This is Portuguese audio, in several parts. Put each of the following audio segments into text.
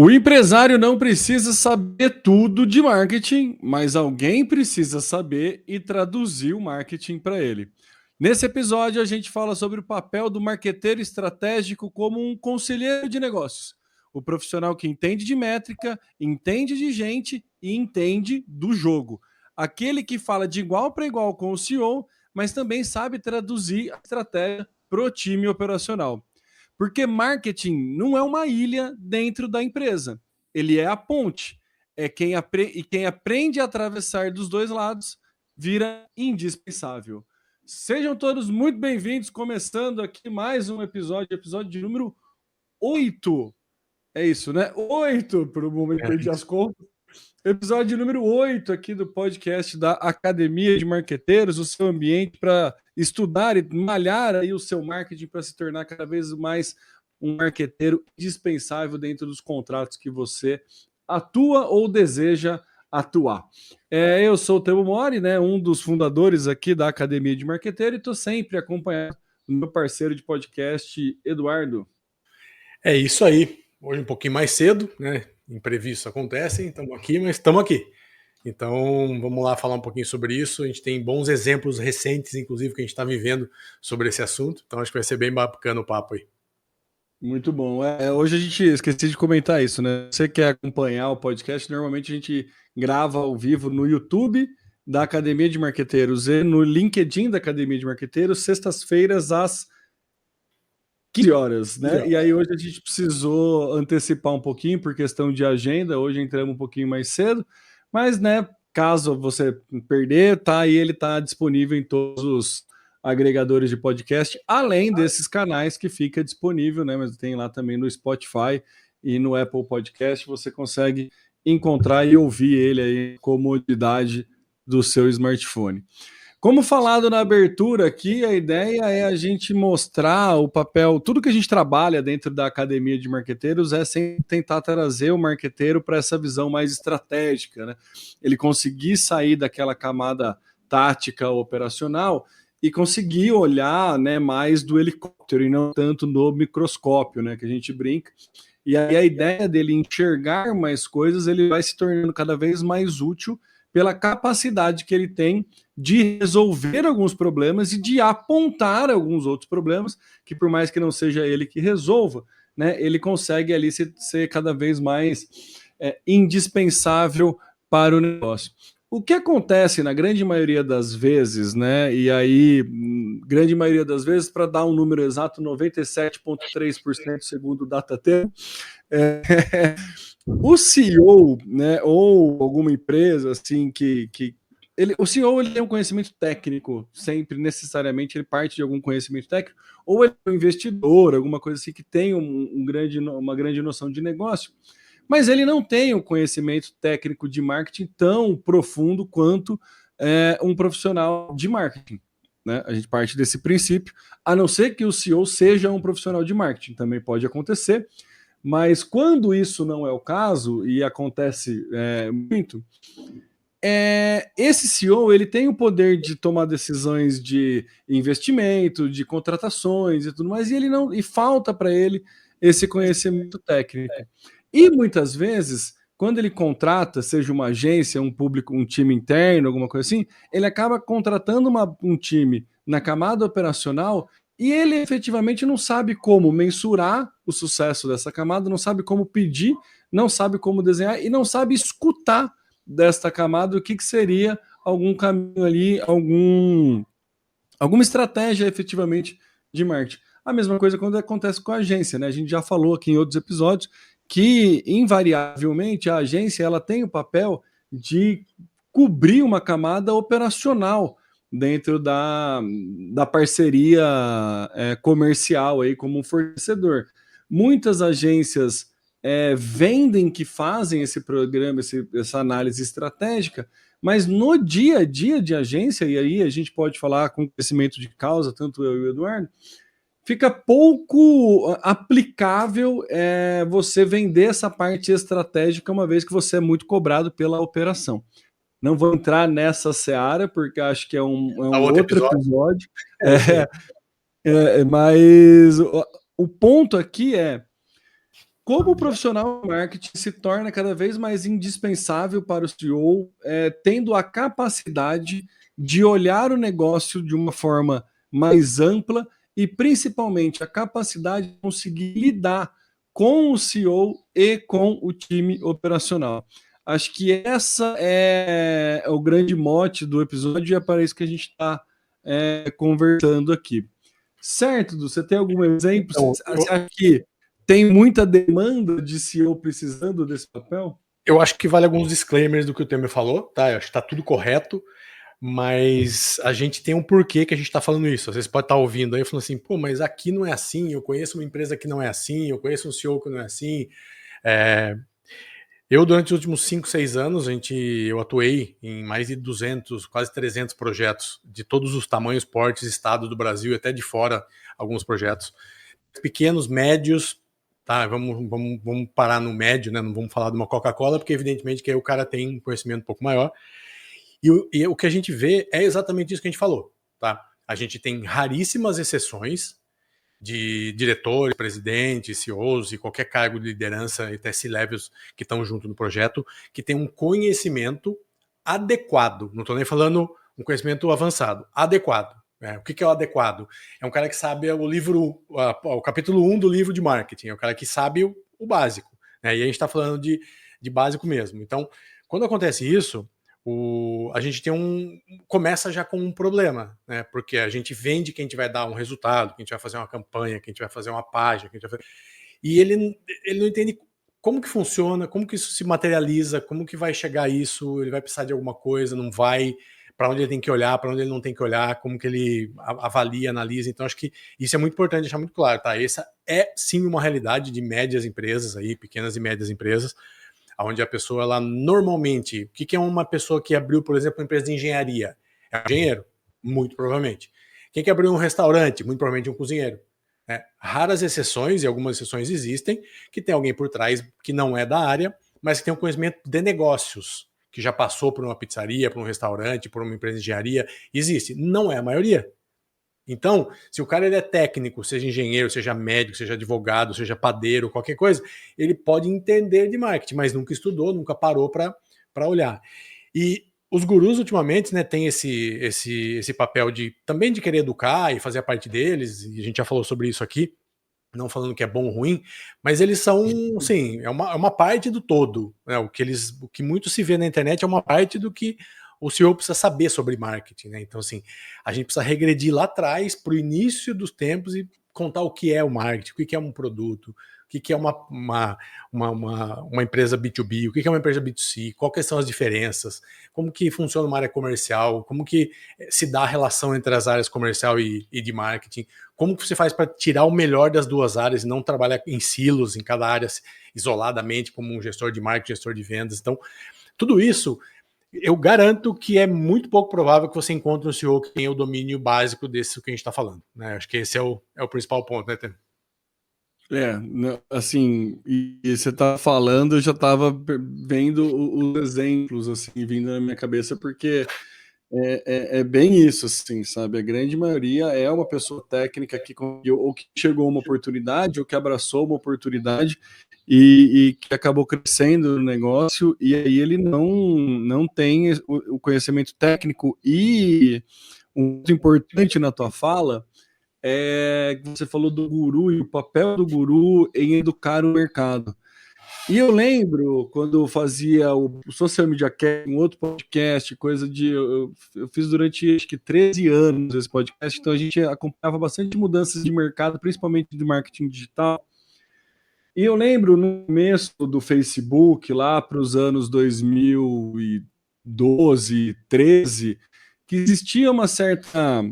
O empresário não precisa saber tudo de marketing, mas alguém precisa saber e traduzir o marketing para ele. Nesse episódio, a gente fala sobre o papel do marqueteiro estratégico como um conselheiro de negócios. O profissional que entende de métrica, entende de gente e entende do jogo. Aquele que fala de igual para igual com o CEO, mas também sabe traduzir a estratégia para o time operacional. Porque marketing não é uma ilha dentro da empresa. Ele é a ponte. É quem aprende a atravessar dos dois lados vira indispensável. Sejam todos muito bem-vindos, começando aqui mais um episódio de número 8. É isso, né? 8, por um momento perdi as contas. Episódio número 8 aqui do podcast da Academia de Marqueteiros, o seu ambiente para estudar e malhar aí o seu marketing para se tornar cada vez mais um marqueteiro indispensável dentro dos contratos que você atua ou deseja atuar. Eu sou o Temo Mori, né, um dos fundadores aqui da Academia de Marqueteiro, e estou sempre acompanhado do meu parceiro de podcast, Eduardo. É isso aí. Hoje um pouquinho mais cedo, né? Imprevistos acontecem, estamos aqui, mas estamos aqui. Então, vamos lá falar um pouquinho sobre isso. A gente tem bons exemplos recentes, inclusive, que a gente está vivendo sobre esse assunto. Então, acho que vai ser bem bacana o papo aí. Muito bom. Hoje a gente esqueci de comentar isso, né? Você quer acompanhar o podcast, normalmente a gente grava ao vivo no YouTube da Academia de Marqueteiros e no LinkedIn da Academia de Marqueteiros, sextas-feiras às 15 horas, né? E aí hoje a gente precisou antecipar um pouquinho por questão de agenda, hoje entramos um pouquinho mais cedo, mas, né, caso você perder, tá aí, ele tá disponível em todos os agregadores de podcast, além desses canais que fica disponível, né? Mas tem lá também no Spotify e no Apple Podcast, você consegue encontrar e ouvir ele aí, comodidade do seu smartphone. Como falado na abertura aqui, a ideia é a gente mostrar o papel, tudo que a gente trabalha dentro da Academia de Marqueteiros é sempre tentar trazer o marqueteiro para essa visão mais estratégica, né? Ele conseguir sair daquela camada tática operacional e conseguir olhar, né, mais do helicóptero e não tanto no microscópio, né, que a gente brinca. E aí a ideia dele enxergar mais coisas, ele vai se tornando cada vez mais útil pela capacidade que ele tem de resolver alguns problemas e de apontar alguns outros problemas, que por mais que não seja ele que resolva, né, ele consegue ali ser cada vez mais indispensável para o negócio. O que acontece na grande maioria das vezes, né? E aí, grande maioria das vezes, para dar um número exato, 97,3% segundo o Datatempo, o CEO, né, ou alguma empresa assim o CEO ele tem um conhecimento técnico, sempre necessariamente ele parte de algum conhecimento técnico, ou ele é um investidor, alguma coisa assim que tem uma grande noção de negócio, mas ele não tem um conhecimento técnico de marketing tão profundo quanto um profissional de marketing. Né? A gente parte desse princípio, a não ser que o CEO seja um profissional de marketing, também pode acontecer. Mas quando isso não é o caso, e acontece muito, esse CEO ele tem o poder de tomar decisões de investimento, de contratações e tudo mais, e ele não, e falta para ele esse conhecimento técnico. E muitas vezes, quando ele contrata, seja uma agência, um público, um time interno, alguma coisa assim, ele acaba contratando um time na camada operacional e ele efetivamente não sabe como mensurar o sucesso dessa camada, não sabe como pedir, não sabe como desenhar e não sabe escutar desta camada o que seria algum caminho ali, alguma estratégia efetivamente de marketing. A mesma coisa quando acontece com a agência, né? A gente já falou aqui em outros episódios que invariavelmente a agência ela tem o papel de cobrir uma camada operacional dentro da parceria comercial aí como um fornecedor. Muitas agências vendem que fazem esse programa, essa análise estratégica, mas no dia a dia de agência, e aí a gente pode falar com conhecimento de causa, tanto eu e o Eduardo, fica pouco aplicável você vender essa parte estratégica, uma vez que você é muito cobrado pela operação. Não vou entrar nessa seara, porque acho que é um outro episódio. Mas o ponto aqui como o profissional de marketing se torna cada vez mais indispensável para o CEO, tendo a capacidade de olhar o negócio de uma forma mais ampla e principalmente a capacidade de conseguir lidar com o CEO e com o time operacional. Acho que essa é o grande mote do episódio e é para isso que a gente está conversando aqui. Certo, Du? Você tem algum exemplo? Então, Você acha que tem muita demanda de CEO precisando desse papel? eu acho que vale alguns disclaimers do que o Temer falou, tá? Eu acho que está tudo correto, mas a gente tem um porquê que a gente está falando isso. Às vezes pode estar ouvindo aí falando assim, pô, mas aqui não é assim, eu conheço uma empresa que não é assim, eu conheço um CEO que não é assim. Eu, durante os últimos 5, 6 anos, eu atuei em mais de 200, quase 300 projetos, de todos os tamanhos, portes, estados do Brasil e até de fora, alguns projetos. Pequenos, médios, tá? Vamos parar no médio, né? Não vamos falar de uma Coca-Cola, porque evidentemente que aí o cara tem um conhecimento um pouco maior. E o que a gente vê é exatamente isso que a gente falou, tá? A gente tem raríssimas exceções de diretores, presidentes, CEOs e qualquer cargo de liderança e até C-levels que estão junto no projeto, que tem um conhecimento adequado. Não estou nem falando um conhecimento avançado, adequado. O que é o adequado? É um cara que sabe o capítulo 1 do livro de marketing, é um cara que sabe o básico. Né? E a gente está falando de básico mesmo. Então, quando acontece isso, a gente começa já com um problema, né? Porque a gente vende que a gente vai dar um resultado, que a gente vai fazer uma campanha, que a gente vai fazer uma página, e ele não entende como que funciona, como que isso se materializa, como que vai chegar isso, ele vai precisar de alguma coisa, não vai, para onde ele tem que olhar, para onde ele não tem que olhar, como que ele avalia, analisa. Então acho que isso é muito importante deixar muito claro, tá? Essa é sim uma realidade de médias empresas aí, pequenas e médias empresas, onde a pessoa, ela normalmente, o que é uma pessoa que abriu, por exemplo, uma empresa de engenharia? É um engenheiro? Muito provavelmente. Quem que abriu um restaurante? Muito provavelmente um cozinheiro. Raras exceções, e algumas exceções existem, que tem alguém por trás que não é da área, mas que tem um conhecimento de negócios, que já passou por uma pizzaria, por um restaurante, por uma empresa de engenharia. Existe. Não é a maioria. Então, se o cara ele é técnico, seja engenheiro, seja médico, seja advogado, seja padeiro, qualquer coisa, ele pode entender de marketing, mas nunca estudou, nunca parou para olhar. E os gurus, ultimamente, né, têm esse papel também de querer educar e fazer a parte deles, e a gente já falou sobre isso aqui, não falando que é bom ou ruim, mas eles são, sim, é uma parte do todo. Né? O que muito se vê na internet é uma parte do que o CEO precisa saber sobre marketing. Né? Então, assim, a gente precisa regredir lá atrás, para o início dos tempos, e contar o que é o marketing, o que é um produto, o que é uma empresa B2B, o que é uma empresa B2C, quais são as diferenças, como que funciona uma área comercial, como que se dá a relação entre as áreas comercial e de marketing, como que você faz para tirar o melhor das duas áreas e não trabalhar em silos, em cada área isoladamente, como um gestor de marketing, gestor de vendas. Então, tudo isso, eu garanto que é muito pouco provável que você encontre um CEO que tenha o domínio básico desse que a gente está falando. Né? Acho que esse é o principal ponto, né, Tem? Assim, e você tá falando, eu já tava vendo os exemplos, assim, vindo na minha cabeça, porque é bem isso, assim, sabe? A grande maioria é uma pessoa técnica que conseguiu, ou que chegou a uma oportunidade, ou que abraçou uma oportunidade e que acabou crescendo no negócio, e aí ele não tem o conhecimento técnico. E um ponto importante na tua fala que você falou do guru e o papel do guru em educar o mercado. E eu lembro quando eu fazia o Social Media Cast, um outro podcast, coisa de. Eu fiz durante acho que 13 anos esse podcast, então a gente acompanhava bastante mudanças de mercado, principalmente de marketing digital. E eu lembro no começo do Facebook, lá para os anos 2012, 13, que existia uma certa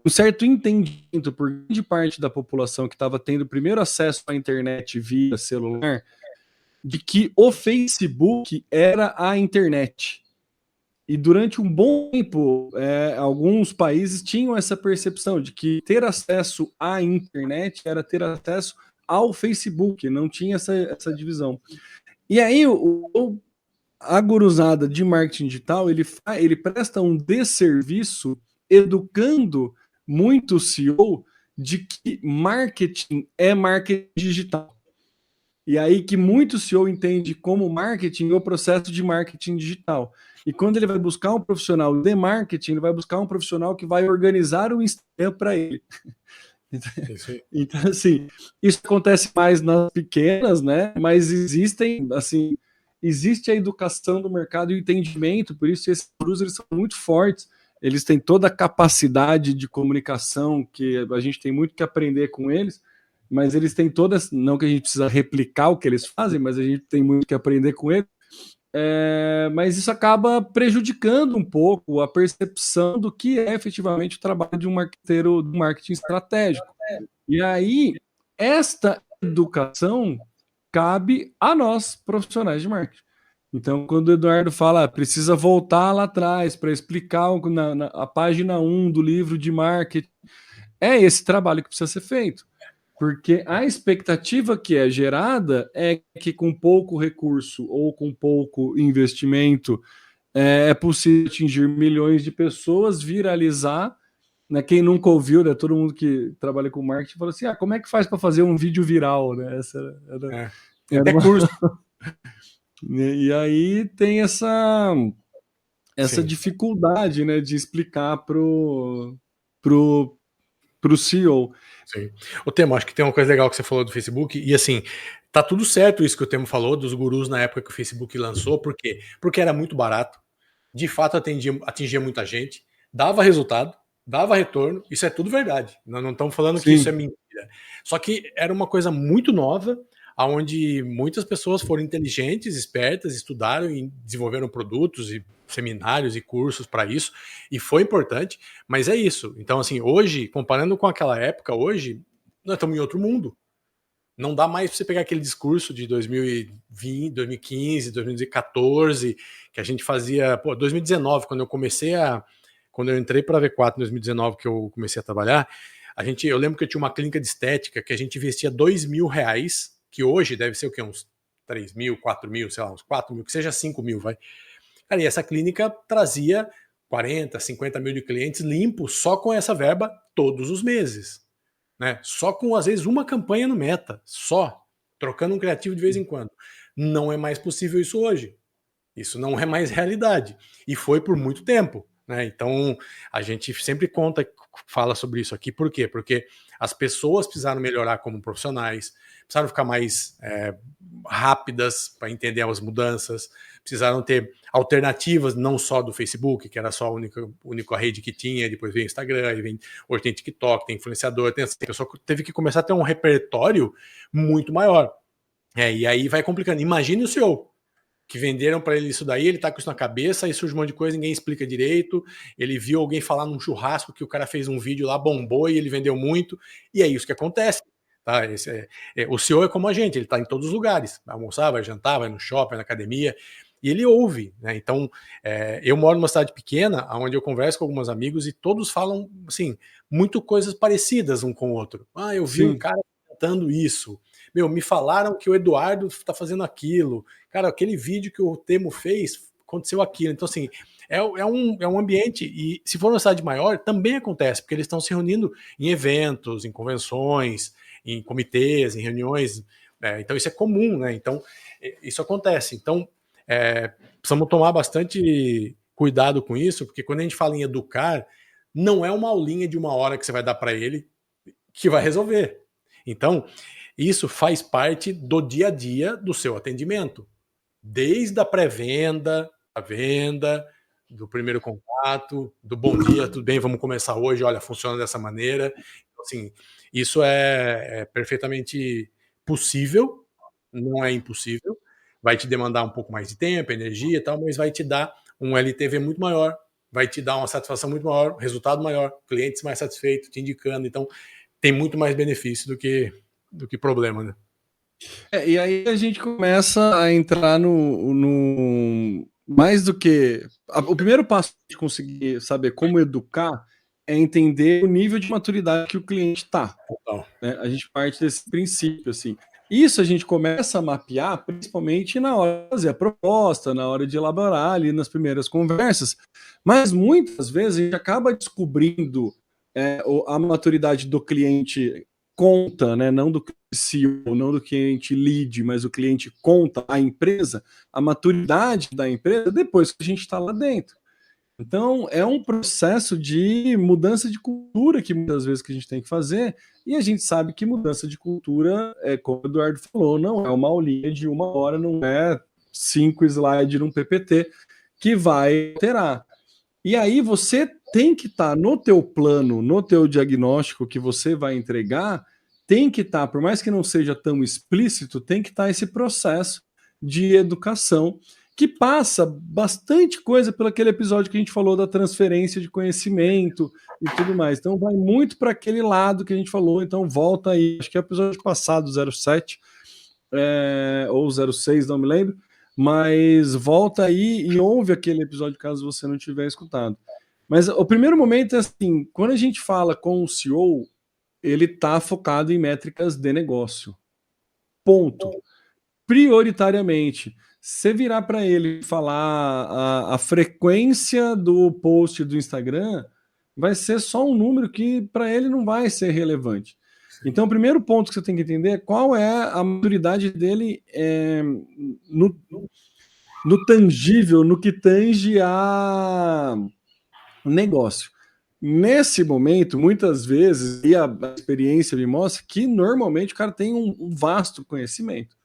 um certo entendimento por grande parte da população que estava tendo primeiro acesso à internet via celular, de que o Facebook era a internet. E durante um bom tempo, alguns países tinham essa percepção de que ter acesso à internet era ter acesso ao Facebook, não tinha essa divisão. E aí, a guruzada de marketing digital, ele presta um desserviço educando muito o CEO de que marketing é marketing digital. E aí que muito CEO entende como marketing o processo de marketing digital. E quando ele vai buscar um profissional de marketing, ele vai buscar um profissional que vai organizar o Instagram para ele. Então, assim, isso acontece mais nas pequenas, né? Mas existem, assim, existe a educação do mercado e o entendimento, por isso esses gurus, eles são muito fortes, eles têm toda a capacidade de comunicação, que a gente tem muito que aprender com eles, mas eles têm todas, não que a gente precisa replicar o que eles fazem, mas a gente tem muito que aprender com eles. Mas isso acaba prejudicando um pouco a percepção do que é efetivamente o trabalho de um marqueteiro do marketing estratégico. E aí, esta educação cabe a nós, profissionais de marketing. Então, quando o Eduardo fala, precisa voltar lá atrás para explicar a página 1 do livro de marketing, é esse trabalho que precisa ser feito. Porque a expectativa que é gerada é que com pouco recurso ou com pouco investimento é possível atingir milhões de pessoas, viralizar, né? Quem nunca ouviu, né? Todo mundo que trabalha com marketing falou assim: como é que faz para fazer um vídeo viral, né? Até curso. E aí tem essa dificuldade, né, de explicar pro CEO. Sim. O Temo, acho que tem uma coisa legal que você falou do Facebook, e assim, tá tudo certo isso que o Temo falou, dos gurus na época que o Facebook lançou, por quê? Porque era muito barato, de fato atingia muita gente, dava resultado, dava retorno, isso é tudo verdade, nós não estamos falando que isso é mentira, só que era uma coisa muito nova, onde muitas pessoas foram inteligentes, espertas, estudaram e desenvolveram produtos e seminários e cursos para isso, e foi importante, mas é isso. Então, assim, hoje, comparando com aquela época, hoje, nós estamos em outro mundo. Não dá mais para você pegar aquele discurso de 2020, 2015, 2014, que a gente fazia, 2019, quando eu entrei para a V4 em 2019, que eu comecei a trabalhar, eu lembro que eu tinha uma clínica de estética que a gente investia R$2.000, que hoje deve ser o quê? Uns 3 mil, 4 mil, sei lá, uns 4 mil, que seja 5 mil, vai. Cara, e essa clínica trazia 40, 50 mil de clientes limpos só com essa verba todos os meses. Né? Só com, às vezes, uma campanha no Meta, só, trocando um criativo de vez em quando. Não é mais possível isso hoje. Isso não é mais realidade. E foi por muito tempo. Né? Então, a gente sempre fala sobre isso aqui. Por quê? Porque as pessoas precisaram melhorar como profissionais, precisaram ficar mais rápidas para entender as mudanças, precisaram ter alternativas, não só do Facebook, que era só a única rede que tinha, depois veio o Instagram, hoje tem TikTok, tem influenciador, a pessoa teve que começar a ter um repertório muito maior. E aí vai complicando. Imagine o CEO, que venderam para ele isso daí, ele tá com isso na cabeça, aí surge um monte de coisa, ninguém explica direito, ele viu alguém falar num churrasco que o cara fez um vídeo lá, bombou e ele vendeu muito, e é isso que acontece. Tá? O CEO é como a gente, ele tá em todos os lugares, vai almoçar, vai jantar, vai no shopping, vai na academia, e ele ouve, né? Então, eu moro numa cidade pequena, onde eu converso com alguns amigos e todos falam, assim, muito coisas parecidas um com o outro. Eu vi um cara cantando isso, me falaram que o Eduardo tá fazendo aquilo, cara, aquele vídeo que o Temo fez, aconteceu aquilo. Então, assim, é um ambiente, e se for uma cidade maior, também acontece, porque eles estão se reunindo em eventos, em convenções, em comitês, em reuniões, então isso é comum, né? Então, isso acontece. Então, precisamos tomar bastante cuidado com isso, porque quando a gente fala em educar, não é uma aulinha de 1 hora que você vai dar para ele que vai resolver. Então, isso faz parte do dia a dia do seu atendimento. Desde a pré-venda, a venda, do primeiro contato, do bom dia, tudo bem, vamos começar hoje, olha, funciona dessa maneira. Então, assim, isso é perfeitamente possível, não é impossível, vai te demandar um pouco mais de tempo, energia e tal, mas vai te dar um LTV muito maior, vai te dar uma satisfação muito maior, resultado maior, clientes mais satisfeitos, te indicando, então tem muito mais benefício do que problema, né? E aí a gente começa a entrar no mais do que... O primeiro passo de conseguir saber como educar é entender o nível de maturidade que o cliente está. Né? A gente parte desse princípio, assim. Isso a gente começa a mapear principalmente na hora de fazer a proposta, na hora de elaborar ali nas primeiras conversas, mas muitas vezes a gente acaba descobrindo a maturidade do cliente conta, né? Não do cliente CEO, não do cliente lead, mas o cliente conta a empresa, a maturidade da empresa, depois que a gente está lá dentro. Então, é um processo de mudança de cultura que muitas vezes que a gente tem que fazer, e a gente sabe que mudança de cultura, como o Eduardo falou, não é uma aulinha de 1 hora, não é 5 slides num PPT que vai alterar. E aí você tem que estar no teu plano, no teu diagnóstico que você vai entregar, tem que estar, por mais que não seja tão explícito, tem que estar esse processo de educação que passa bastante coisa pelo aquele episódio que a gente falou da transferência de conhecimento e tudo mais. Então vai muito para aquele lado que a gente falou, então volta aí, acho que é o episódio passado, 07, ou 06, não me lembro, mas volta aí e ouve aquele episódio caso você não tiver escutado. Mas o primeiro momento é assim, quando a gente fala com o CEO, ele está focado em métricas de negócio. Ponto. Prioritariamente. Se virar para ele falar a frequência do post do Instagram, vai ser só um número que para ele não vai ser relevante. Então, o primeiro ponto que você tem que entender é qual é a maturidade dele no tangível, no que tange a negócio. Nesse momento, muitas vezes, e a experiência me mostra que normalmente o cara tem um vasto conhecimento,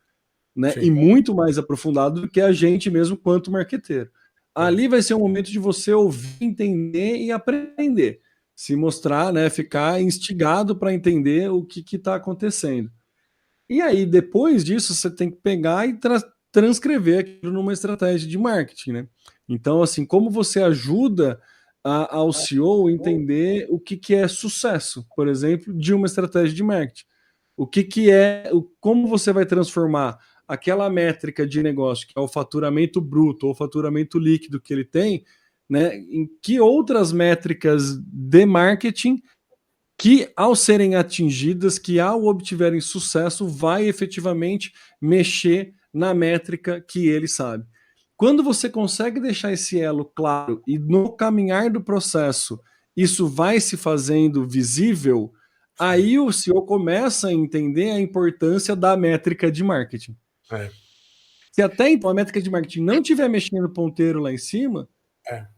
né? E muito mais aprofundado do que a gente mesmo quanto marqueteiro. Ali vai ser um momento de você ouvir, entender e aprender. Se mostrar, né? Ficar instigado para entender o que está acontecendo. E aí, depois disso, você tem que pegar e transcrever aquilo numa estratégia de marketing, né? Então, assim, como você ajuda ao CEO entender o que é sucesso, por exemplo, de uma estratégia de marketing. O que é, como você vai transformar aquela métrica de negócio, que é o faturamento bruto ou faturamento líquido que ele tem, né, em que outras métricas de marketing que, ao serem atingidas, que ao obtiverem sucesso, vai efetivamente mexer na métrica que ele sabe. Quando você consegue deixar esse elo claro e no caminhar do processo isso vai se fazendo visível, aí o CEO começa a entender a importância da métrica de marketing. Se até então a métrica de marketing não estiver mexendo o ponteiro lá em cima,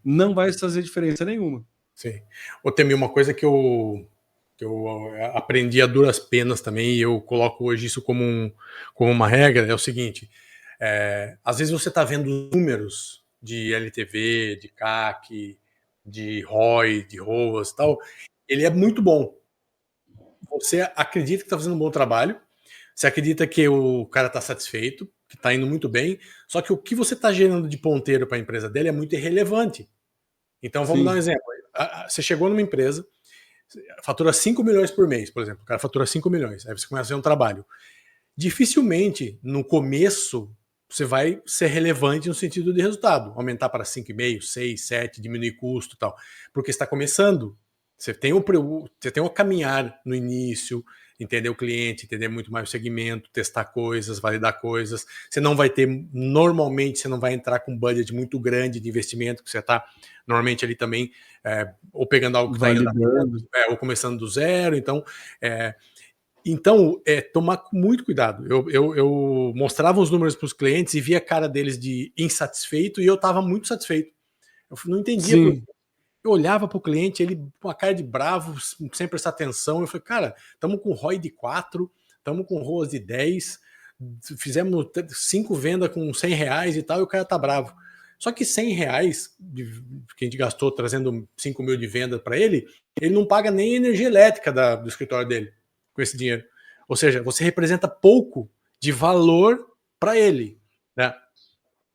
não vai fazer diferença nenhuma. Sim. Ô, Temi, uma coisa que eu aprendi a duras penas também, e eu coloco hoje isso como uma regra, é o seguinte: às vezes você está vendo números de LTV, de CAC, de ROI, de ROAS e tal, ele é muito bom. Você acredita que está fazendo um bom trabalho, você acredita que o cara está satisfeito, que está indo muito bem, só que o que você está gerando de ponteiro para a empresa dele é muito irrelevante. Então vamos dar um exemplo. Você chegou numa empresa, fatura 5 milhões por mês, por exemplo. O cara fatura 5 milhões. Aí você começa a fazer um trabalho. Dificilmente, no começo, você vai ser relevante no sentido de resultado. Aumentar para 5,5, 6, 7, diminuir custo e tal. Porque está começando. Você tem um caminhar no início, entender o cliente, entender muito mais o segmento, testar coisas, validar coisas. Você não vai ter, normalmente, você não vai entrar com um budget muito grande de investimento, que você está normalmente ali também, ou pegando algo que está indo, ou começando do zero. Então, tomar muito cuidado. Eu mostrava os números para os clientes e via a cara deles de insatisfeito, e eu estava muito satisfeito. Eu não entendia. Eu olhava para o cliente, ele com a cara de bravo, sem prestar atenção. Eu falei, cara, estamos com ROI de 4, estamos com ROAS de 10, fizemos 5 vendas com R$100 e tal, e o cara tá bravo. Só que R$100 que a gente gastou trazendo 5 mil de venda para ele não paga nem a energia elétrica do escritório dele com esse dinheiro. Ou seja, você representa pouco de valor para ele, né?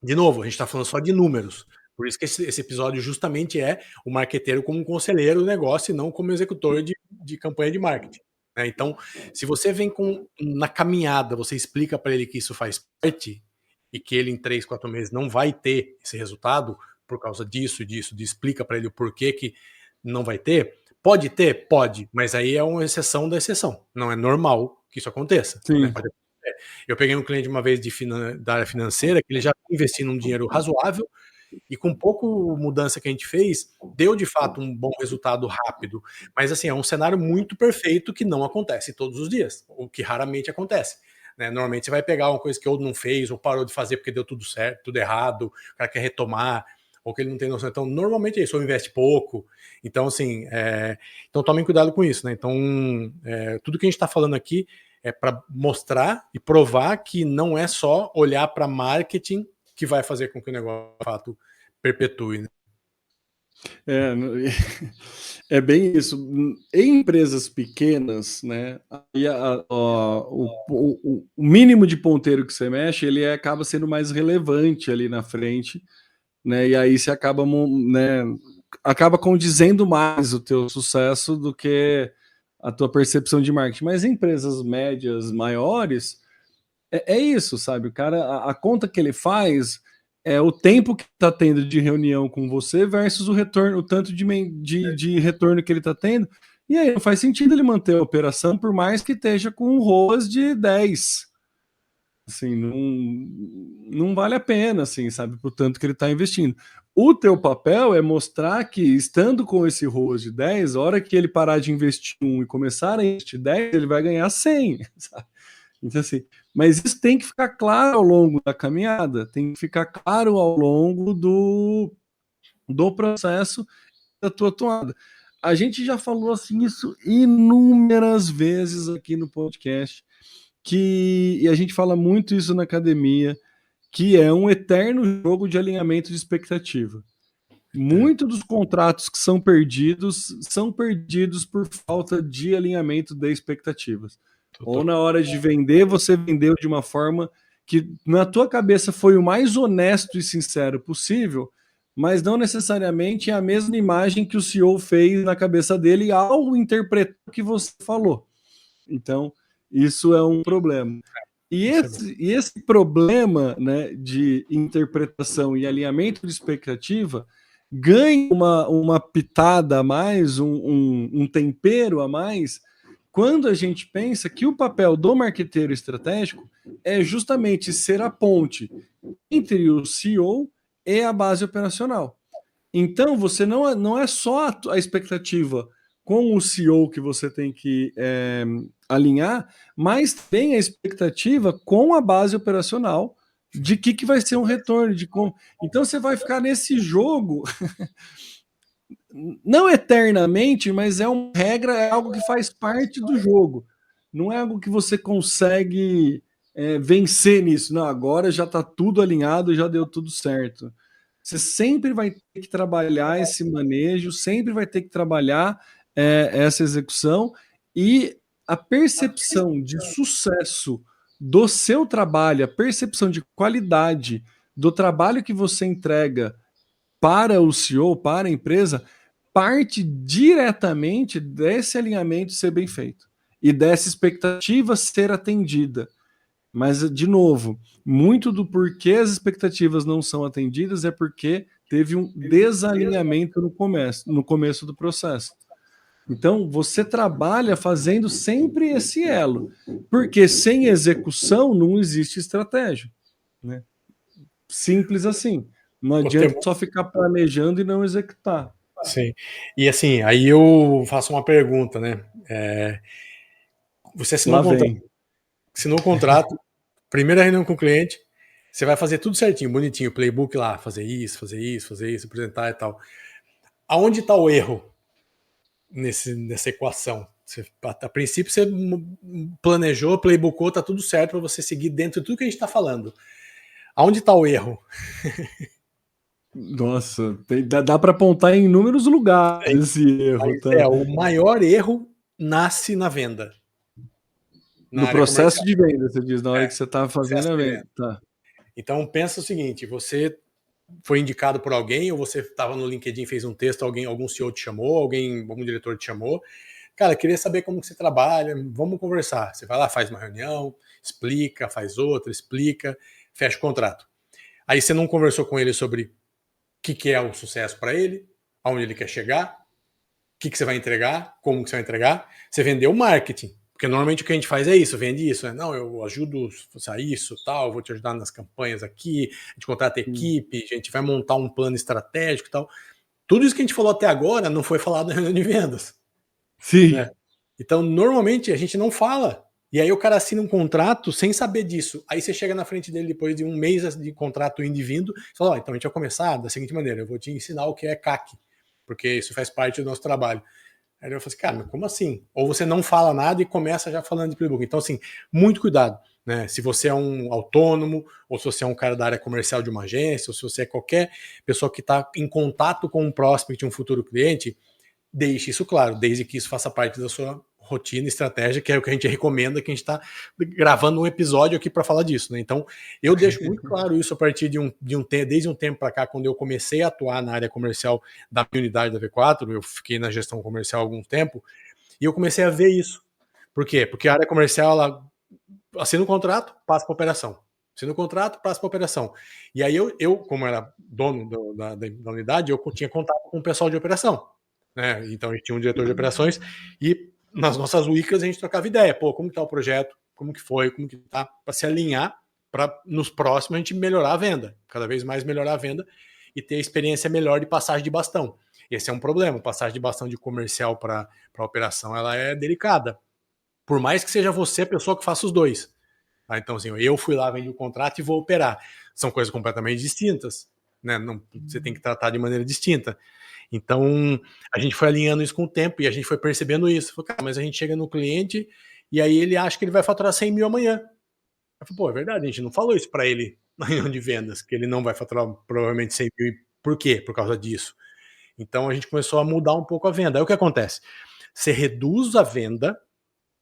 De novo, a gente está falando só de números. Por isso que esse episódio justamente é o marqueteiro como um conselheiro do negócio e não como executor de campanha de marketing. Né? Então, se você vem na caminhada, você explica para ele que isso faz parte e que ele em 3, 4 meses não vai ter esse resultado por causa disso, explica para ele o porquê que não vai ter. Pode ter? Pode, mas aí é uma exceção da exceção. Não é normal que isso aconteça. Né? Eu peguei um cliente uma vez da área financeira que ele já investiu num dinheiro razoável E com pouco mudança que a gente fez, deu de fato um bom resultado rápido. Mas assim, é um cenário muito perfeito que não acontece todos os dias, o que raramente acontece. Né? Normalmente você vai pegar uma coisa que ou não fez, ou parou de fazer porque deu tudo certo, tudo errado, o cara quer retomar, ou que ele não tem noção. Então, normalmente é isso, ou investe pouco. Então, assim, então tomem cuidado com isso. Né? Então, tudo que a gente está falando aqui é para mostrar e provar que não é só olhar para marketing que vai fazer com que o negócio de fato perpetue. Né? É bem isso. Em empresas pequenas, né, o mínimo de ponteiro que você mexe, ele acaba sendo mais relevante ali na frente, né, e aí você acaba, né, acaba condizendo mais o teu sucesso do que a tua percepção de marketing. Mas em empresas médias, maiores, é isso, sabe? O cara, a conta que ele faz é o tempo que está tendo de reunião com você versus o retorno, o tanto de retorno que ele está tendo. E aí não faz sentido ele manter a operação, por mais que esteja com um ROAS de 10. Assim, não vale a pena, assim, sabe? Por tanto que ele está investindo. O teu papel é mostrar que, estando com esse ROAS de 10, a hora que ele parar de investir 1 e começar a investir 10, ele vai ganhar 100, sabe? Então, assim, mas isso tem que ficar claro ao longo da caminhada, tem que ficar claro ao longo do processo da tua atuada. A gente já falou assim isso inúmeras vezes aqui no podcast, e a gente fala muito isso na academia, que é um eterno jogo de alinhamento de expectativa. Muitos dos contratos que são perdidos por falta de alinhamento de expectativas. Ou na hora de vender, você vendeu de uma forma que na tua cabeça foi o mais honesto e sincero possível, mas não necessariamente é a mesma imagem que o CEO fez na cabeça dele ao interpretar o que você falou. Então, isso é um problema. E esse problema, né, de interpretação e alinhamento de expectativa ganha uma pitada a mais, um tempero a mais, quando a gente pensa que o papel do marqueteiro estratégico é justamente ser a ponte entre o CEO e a base operacional. Então, você não é só a expectativa com o CEO que você tem que alinhar, mas tem a expectativa com a base operacional de que vai ser um retorno, de como. Então, você vai ficar nesse jogo, não eternamente, mas é uma regra, é algo que faz parte do jogo. Não é algo que você consegue vencer nisso. Não, agora já está tudo alinhado, já deu tudo certo. Você sempre vai ter que trabalhar esse manejo, sempre vai ter que trabalhar essa execução, e a percepção de sucesso do seu trabalho, a percepção de qualidade do trabalho que você entrega para o CEO, para a empresa, parte diretamente desse alinhamento ser bem feito e dessa expectativa ser atendida. Mas, de novo, muito do porquê as expectativas não são atendidas é porque teve um desalinhamento no começo do processo. Então, você trabalha fazendo sempre esse elo, porque sem execução não existe estratégia. Né? Simples assim. Não adianta só ficar planejando e não executar. Sim. E assim, aí eu faço uma pergunta, né? Você assinou um contrato, primeira reunião com o cliente, você vai fazer tudo certinho, bonitinho, playbook lá, fazer isso, apresentar e tal. Aonde está o erro nessa equação? A princípio você planejou, playbookou, tá tudo certo para você seguir dentro de tudo que a gente está falando. Aonde está o erro? Nossa, dá para apontar em inúmeros lugares esse erro. Tá? O maior erro nasce na venda. No processo de venda, você diz, na hora que você está fazendo a venda. Tá. Então pensa o seguinte, você foi indicado por alguém, ou você estava no LinkedIn, fez um texto, algum CEO te chamou, algum diretor te chamou. Cara, queria saber como que você trabalha, vamos conversar. Você vai lá, faz uma reunião, explica, faz outra, explica, fecha o contrato. Aí você não conversou com ele sobre o que é o sucesso para ele, aonde ele quer chegar, o que você vai entregar, como que você vai entregar. Você vendeu marketing, Porque normalmente o que a gente faz é isso, vende isso, né? Não, eu ajudo a isso, tal, vou te ajudar nas campanhas aqui, a gente contrata equipe, a gente vai montar um plano estratégico e tal. Tudo isso que a gente falou até agora não foi falado na reunião de vendas. Sim. Né? Então, normalmente a gente não fala. E aí o cara assina um contrato sem saber disso. Aí você chega na frente dele depois de um mês de contrato indo e vindo, e fala, então a gente vai começar da seguinte maneira, eu vou te ensinar o que é CAC, porque isso faz parte do nosso trabalho. Aí eu falo assim, cara, mas como assim? Ou você não fala nada e começa já falando de playbook. Então, assim, muito cuidado. Né? Se você é um autônomo, ou se você é um cara da área comercial de uma agência, ou se você é qualquer pessoa que está em contato com um prospect, um futuro cliente, deixe isso claro, desde que isso faça parte da sua rotina, estratégia, que é o que a gente recomenda, que a gente está gravando um episódio aqui para falar disso. Né? Então, eu deixo muito claro isso a partir desde um tempo para cá, quando eu comecei a atuar na área comercial da minha unidade da V4, eu fiquei na gestão comercial há algum tempo, e eu comecei a ver isso. Por quê? Porque a área comercial, ela assina um contrato, passa para operação. Assina um contrato, passa para operação. E aí eu como era dono da unidade, eu tinha contato com o pessoal de operação. Né? Então a gente tinha um diretor de operações e nas nossas wikis a gente trocava ideia. Pô, como que tá o projeto? Como que foi? Como que tá? Para se alinhar para nos próximos a gente melhorar a venda. Cada vez mais melhorar a venda e ter a experiência melhor de passagem de bastão. Esse é um problema. Passagem de bastão de comercial para operação, ela é delicada. Por mais que seja você a pessoa que faça os dois. Tá? Então, assim, eu fui lá, vendi o contrato e vou operar. São coisas completamente distintas. Né? Não, você tem que tratar de maneira distinta. Então, a gente foi alinhando isso com o tempo e a gente foi percebendo isso. Falei, cara, mas a gente chega no cliente e aí ele acha que ele vai faturar 100 mil amanhã. Eu falei, pô, é verdade, a gente não falou isso para ele na reunião de vendas, que ele não vai faturar provavelmente 100 mil. Por quê? Por causa disso. Então, a gente começou a mudar um pouco a venda. Aí o que acontece? Você reduz a venda,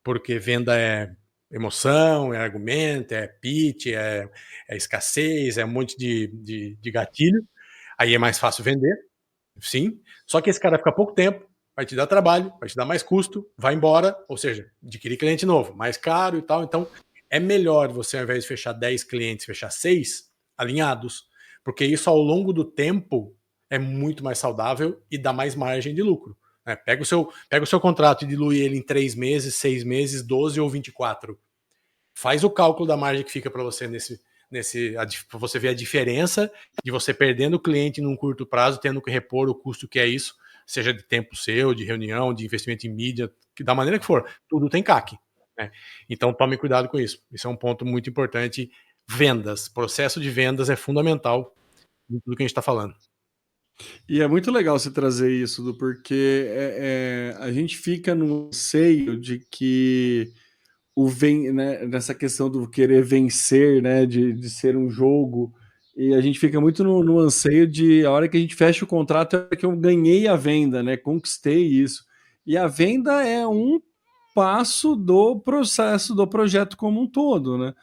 porque venda é emoção, é argumento, é pitch, é escassez, é um monte de gatilho. Aí é mais fácil vender. Sim, só que esse cara fica pouco tempo, vai te dar trabalho, vai te dar mais custo, vai embora, ou seja, adquirir cliente novo, mais caro e tal. Então, é melhor você, ao invés de fechar 10 clientes, fechar 6 alinhados, porque isso ao longo do tempo é muito mais saudável e dá mais margem de lucro. Né? Pega o seu contrato e dilui ele em 3 meses, 6 meses, 12 ou 24. Faz o cálculo da margem que fica para você para você ver a diferença de você perdendo o cliente num curto prazo, tendo que repor o custo que é isso, seja de tempo seu, de reunião, de investimento em mídia, da maneira que for, tudo tem CAC. Né? Então tome cuidado com isso. Isso é um ponto muito importante. Vendas, processo de vendas é fundamental em tudo que a gente está falando. E é muito legal você trazer isso, porque a gente fica no anseio de que né, nessa questão do querer vencer, né, de ser um jogo, e a gente fica muito no anseio de a hora que a gente fecha o contrato é que eu ganhei a venda, né, conquistei isso. E a venda é um passo do processo, do projeto como um todo, né?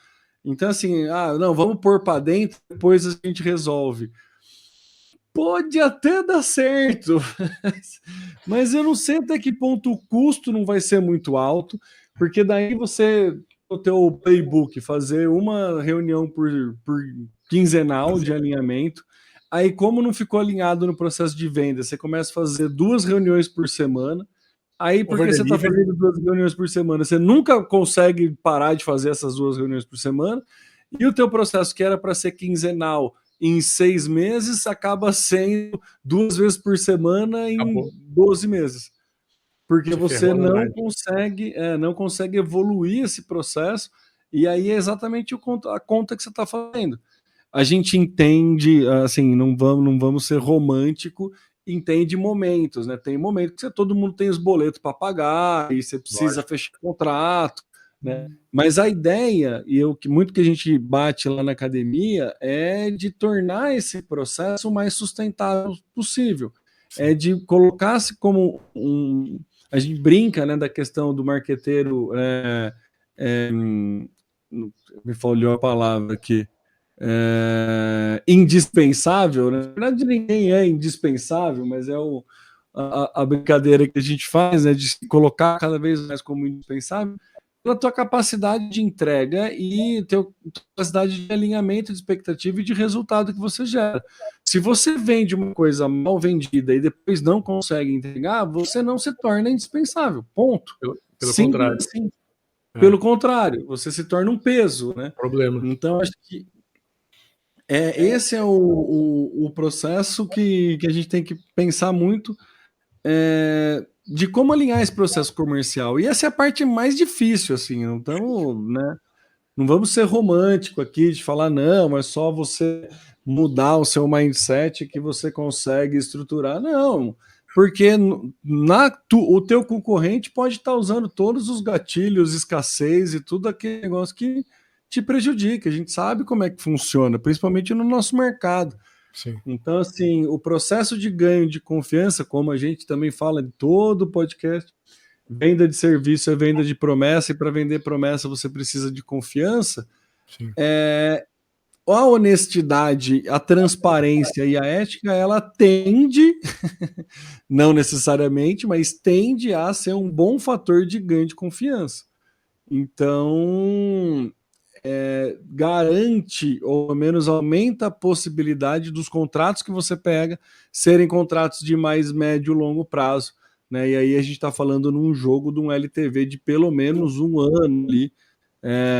Então, assim, não, vamos pôr para dentro, depois a gente resolve. Pode até dar certo, mas eu não sei até que ponto o custo não vai ser muito alto, porque daí você, o teu playbook, fazer uma reunião por quinzenal de alinhamento, aí como não ficou alinhado no processo de venda, você começa a fazer 2 reuniões por semana, aí porque você está fazendo 2 reuniões por semana, você nunca consegue parar de fazer essas 2 reuniões por semana, e o teu processo que era para ser quinzenal, em 6 meses, acaba sendo 2 vezes por semana em 12 meses. Porque você não consegue evoluir esse processo, e aí é exatamente a conta que você está fazendo. A gente entende, assim, não vamos ser romântico, entende momentos, né? Tem momentos que todo mundo tem os boletos para pagar, e você precisa fechar contrato, né? Mas a ideia, e muito que a gente bate lá na academia, é de tornar esse processo o mais sustentável possível. Sim. É de colocar-se como a gente brinca, né, da questão do marqueteiro, me falhou a palavra aqui, indispensável, né? Na verdade ninguém é indispensável, mas é a brincadeira que a gente faz, né, de se colocar cada vez mais como indispensável, pela tua capacidade de entrega e tua capacidade de alinhamento de expectativa e de resultado que você gera. Se você vende uma coisa mal vendida e depois não consegue entregar, você não se torna indispensável. Ponto. Pelo contrário. Assim. Pelo contrário, você se torna um peso, né? Problema. Então, acho que esse é o processo que a gente tem que pensar muito de como alinhar esse processo comercial. E essa é a parte mais difícil, assim, não estamos, né? Não vamos ser romântico aqui de falar, não, é só você mudar o seu mindset que você consegue estruturar. Não, porque o teu concorrente pode estar usando todos os gatilhos, escassez e tudo aquele negócio que te prejudica. A gente sabe como é que funciona, principalmente no nosso mercado. Sim. Então, assim, o processo de ganho de confiança, como a gente também fala em todo o podcast, venda de serviço é venda de promessa, e para vender promessa você precisa de confiança. Sim. A honestidade, a transparência e a ética, ela tende, não necessariamente, mas tende a ser um bom fator de ganho de confiança. Então, garante, ou ao menos aumenta a possibilidade dos contratos que você pega serem contratos de mais médio e longo prazo. Né? E aí a gente está falando num jogo de um LTV de pelo menos um ano ali,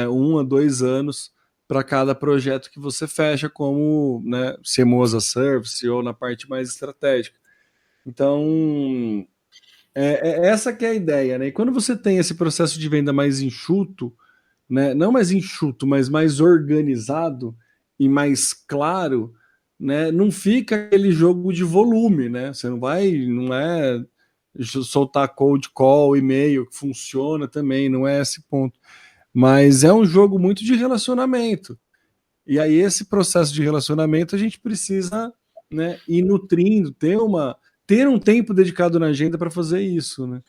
1 a 2 anos para cada projeto que você fecha, como, né, CMO as a Service ou na parte mais estratégica. Então, essa que é a ideia. Né? E quando você tem esse processo de venda mais enxuto, né, não mais enxuto, mas mais organizado e mais claro, né, não fica aquele jogo de volume, né? Você não é soltar cold call, e-mail, que funciona também, não é esse ponto. Mas é um jogo muito de relacionamento. E aí esse processo de relacionamento a gente precisa, né, ir nutrindo, ter um tempo dedicado na agenda para fazer isso, né?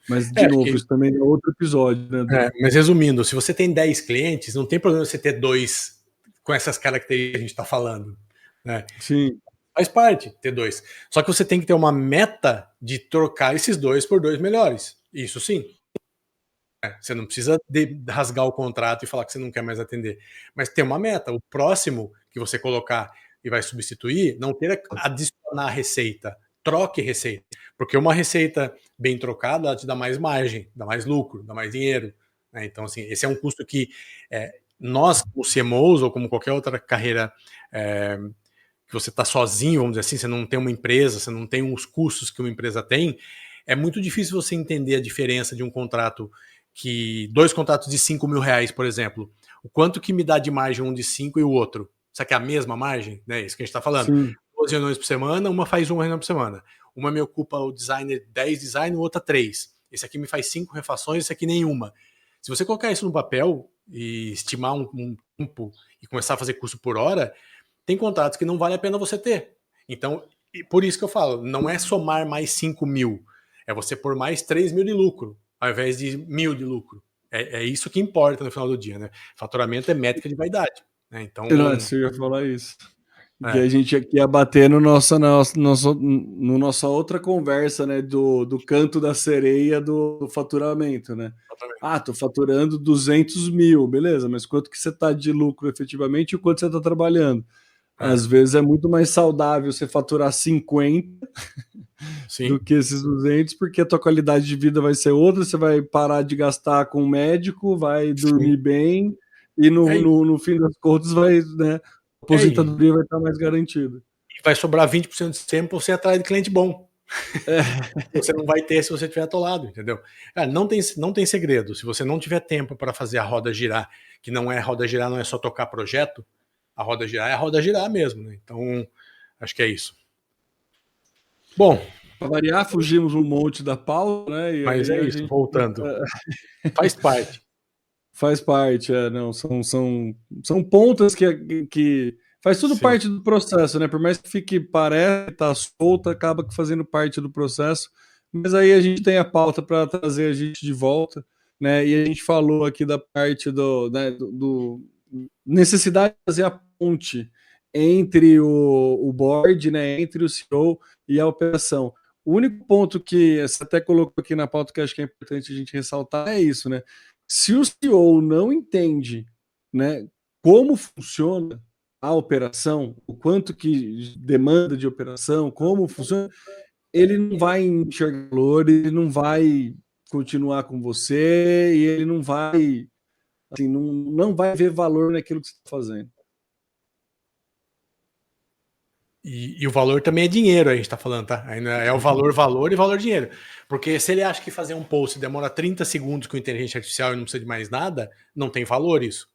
Mas, de Acho novo, que isso também é outro episódio, né? mas resumindo, se você tem 10 clientes, não tem problema você ter 2 com essas características que a gente está falando. Né? Sim. Faz parte ter 2. Só que você tem que ter uma meta de trocar esses 2 por 2 melhores. Isso sim. Você não precisa rasgar o contrato e falar que você não quer mais atender. Mas tem uma meta. O próximo que você colocar e vai substituir, não queira adicionar receita. Troque receita. Porque uma receita bem trocada, ela te dá mais margem, dá mais lucro, dá mais dinheiro. Né? Então, assim, esse é um custo que nós, como CMOs ou como qualquer outra carreira que você está sozinho, vamos dizer assim, você não tem uma empresa, você não tem os custos que uma empresa tem, é muito difícil você entender a diferença de um contrato dois contratos de 5 mil reais, por exemplo, o quanto que me dá de margem um de 5 e o outro? Será que é a mesma margem? Né? Isso que a gente está falando. Sim. 12 reuniões por semana, uma faz uma reunião por semana. Uma me ocupa o designer 10 design, outra 3. Esse aqui me faz 5 refações, esse aqui nenhuma. Se você colocar isso no papel e estimar um tempo e começar a fazer custo por hora, tem contratos que não vale a pena você ter. Então, por isso que eu falo, não é somar mais 5 mil, é você pôr mais 3 mil de lucro, ao invés de 1.000 de lucro. É isso que importa no final do dia, né? Faturamento é métrica de vaidade. Né? Então, Nossa, eu ia falar isso. Que a gente aqui ia bater no nossa outra conversa, né? Do canto da sereia do faturamento, né? Tô faturando 200 mil, beleza, mas quanto que você tá de lucro efetivamente e o quanto você tá trabalhando? Às vezes é muito mais saudável você faturar 50 do que esses 200, porque a tua qualidade de vida vai ser outra, você vai parar de gastar com o médico, vai dormir bem, e no fim das contas vai, né, a aposentadoria vai estar mais garantida. E vai sobrar 20% de tempo para você atrás de cliente bom. Você não vai ter se você estiver atolado, entendeu? Não tem segredo. Se você não tiver tempo para fazer a roda girar, que não é roda girar, não é só tocar projeto, a roda girar é a roda girar mesmo, né? Então, acho que é isso. Bom, para variar, fugimos um monte da pauta, né? Mas é isso, voltando. Faz parte. Faz parte, não, são pontas que faz tudo parte do processo, né? Por mais que parece estar solta, acaba fazendo parte do processo. Mas aí a gente tem a pauta para trazer a gente de volta, né? E a gente falou aqui da parte do necessidade de fazer a ponte entre o board, né? Entre o CEO e a operação. O único ponto que você até colocou aqui na pauta que eu acho que é importante a gente ressaltar é isso, né? Se o CEO não entende, né, como funciona a operação, o quanto que demanda de operação, como funciona, ele não vai enxergar valor, ele não vai continuar com você e ele não vai, assim, não vai ver valor naquilo que você está fazendo. E o valor também é dinheiro, a gente tá falando, tá? Ainda é o valor e valor dinheiro. Porque se ele acha que fazer um post demora 30 segundos com inteligência artificial e não precisa de mais nada, não tem valor isso.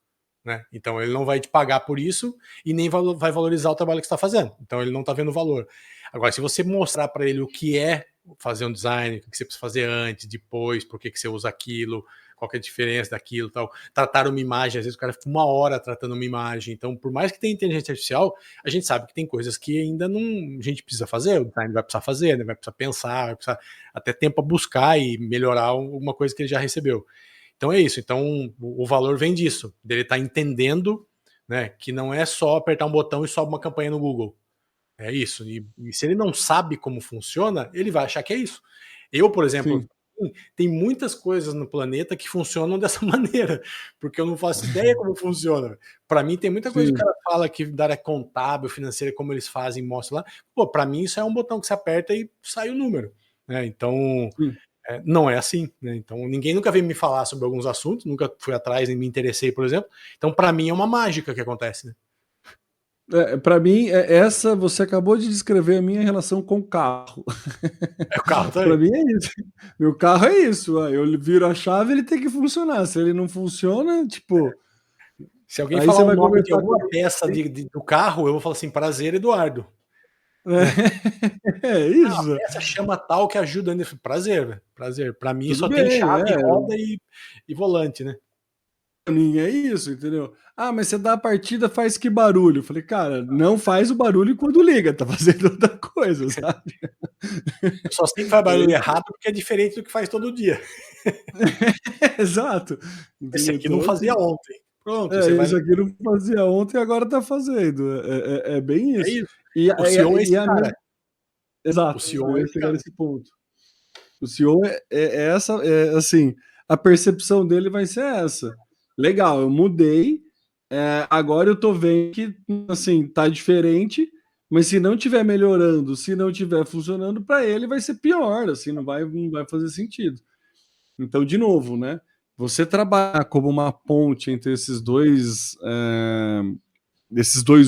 Né? Então ele não vai te pagar por isso e nem vai valorizar o trabalho que você está fazendo. Então ele não está vendo valor. Agora, se você mostrar para ele o que é fazer um design, o que você precisa fazer antes, depois, por que você usa aquilo, qual que é a diferença daquilo, tal, tratar uma imagem, às vezes o cara fica 1 hora tratando uma imagem. Então, por mais que tenha inteligência artificial, a gente sabe que tem coisas que ainda não a gente precisa fazer, o design vai precisar fazer, né? Vai precisar pensar, vai precisar até tempo para buscar e melhorar alguma coisa que ele já recebeu. Então é isso. Então o valor vem disso, dele estar entendendo, né, que não é só apertar um botão e sobe uma campanha no Google. É isso. E se ele não sabe como funciona, ele vai achar que é isso. Eu, por exemplo, tem muitas coisas no planeta que funcionam dessa maneira, porque eu não faço ideia como funciona. Para mim, tem muita coisa que o cara fala que da área contábil, financeira, como eles fazem, mostra lá. Pô, para mim isso é um botão que você aperta e sai o número. Né? Então, não é assim, né? Então ninguém nunca veio me falar sobre alguns assuntos, nunca fui atrás nem me interessei, por exemplo. Então para mim é uma mágica que acontece, né? Para mim, essa você acabou de descrever a minha relação com o carro. É o carro também. Para mim é isso. Meu carro é isso. Eu viro a chave, ele tem que funcionar. Se ele não funciona, tipo. Se alguém falar o nome de alguma peça do carro, eu vou falar assim: prazer, Eduardo. É isso. A peça chama tal que ajuda nisso. Prazer, velho. Prazer. Para mim Tudo só bem, tem chave, roda e volante, né? É isso, entendeu? Ah, mas você dá a partida, faz que barulho? Eu falei, cara, não faz o barulho quando liga, tá fazendo outra coisa, sabe? Eu só sei que faz barulho errado porque é diferente do que faz todo dia. Exato. Entendeu? Esse aqui então, não fazia assim, ontem. Pronto, isso aqui não fazia ontem, agora tá fazendo. É bem isso. É isso. O CEO é esse cara. Exato. O CEO é esse cara. Nesse ponto. O CEO assim, a percepção dele vai ser essa. Legal, eu mudei, agora eu tô vendo que, assim, tá diferente, mas se não tiver melhorando, se não tiver funcionando, para ele vai ser pior, assim, não vai fazer sentido. Então, de novo, né? Você trabalhar como uma ponte entre esses dois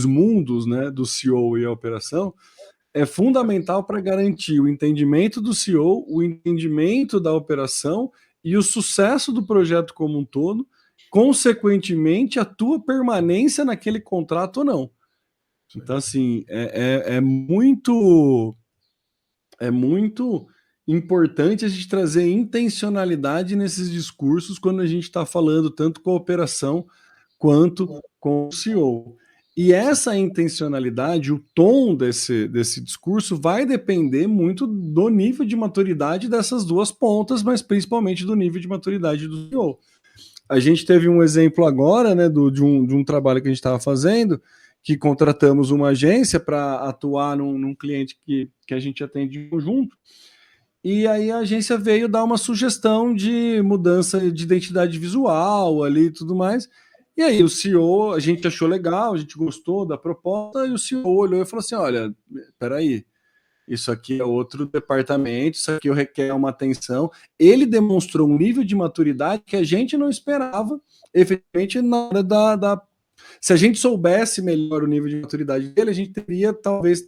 mundos, né, do CEO e a operação, é fundamental para garantir o entendimento do CEO, o entendimento da operação e o sucesso do projeto como um todo, consequentemente, a tua permanência naquele contrato ou não. Então, assim, é muito importante a gente trazer intencionalidade nesses discursos quando a gente está falando tanto com a operação quanto com o CEO. E essa intencionalidade, o tom desse discurso vai depender muito do nível de maturidade dessas duas pontas, mas principalmente do nível de maturidade do CEO. A gente teve um exemplo agora, né, de um trabalho que a gente estava fazendo, que contratamos uma agência para atuar num cliente que a gente atende em conjunto, e aí a agência veio dar uma sugestão de mudança de identidade visual ali e tudo mais. E aí o CEO, a gente achou legal, a gente gostou da proposta, e o CEO olhou e falou assim, olha, peraí, isso aqui é outro departamento, isso aqui requer uma atenção. Ele demonstrou um nível de maturidade que a gente não esperava, efetivamente, na hora se a gente soubesse melhor o nível de maturidade dele, a gente teria, talvez,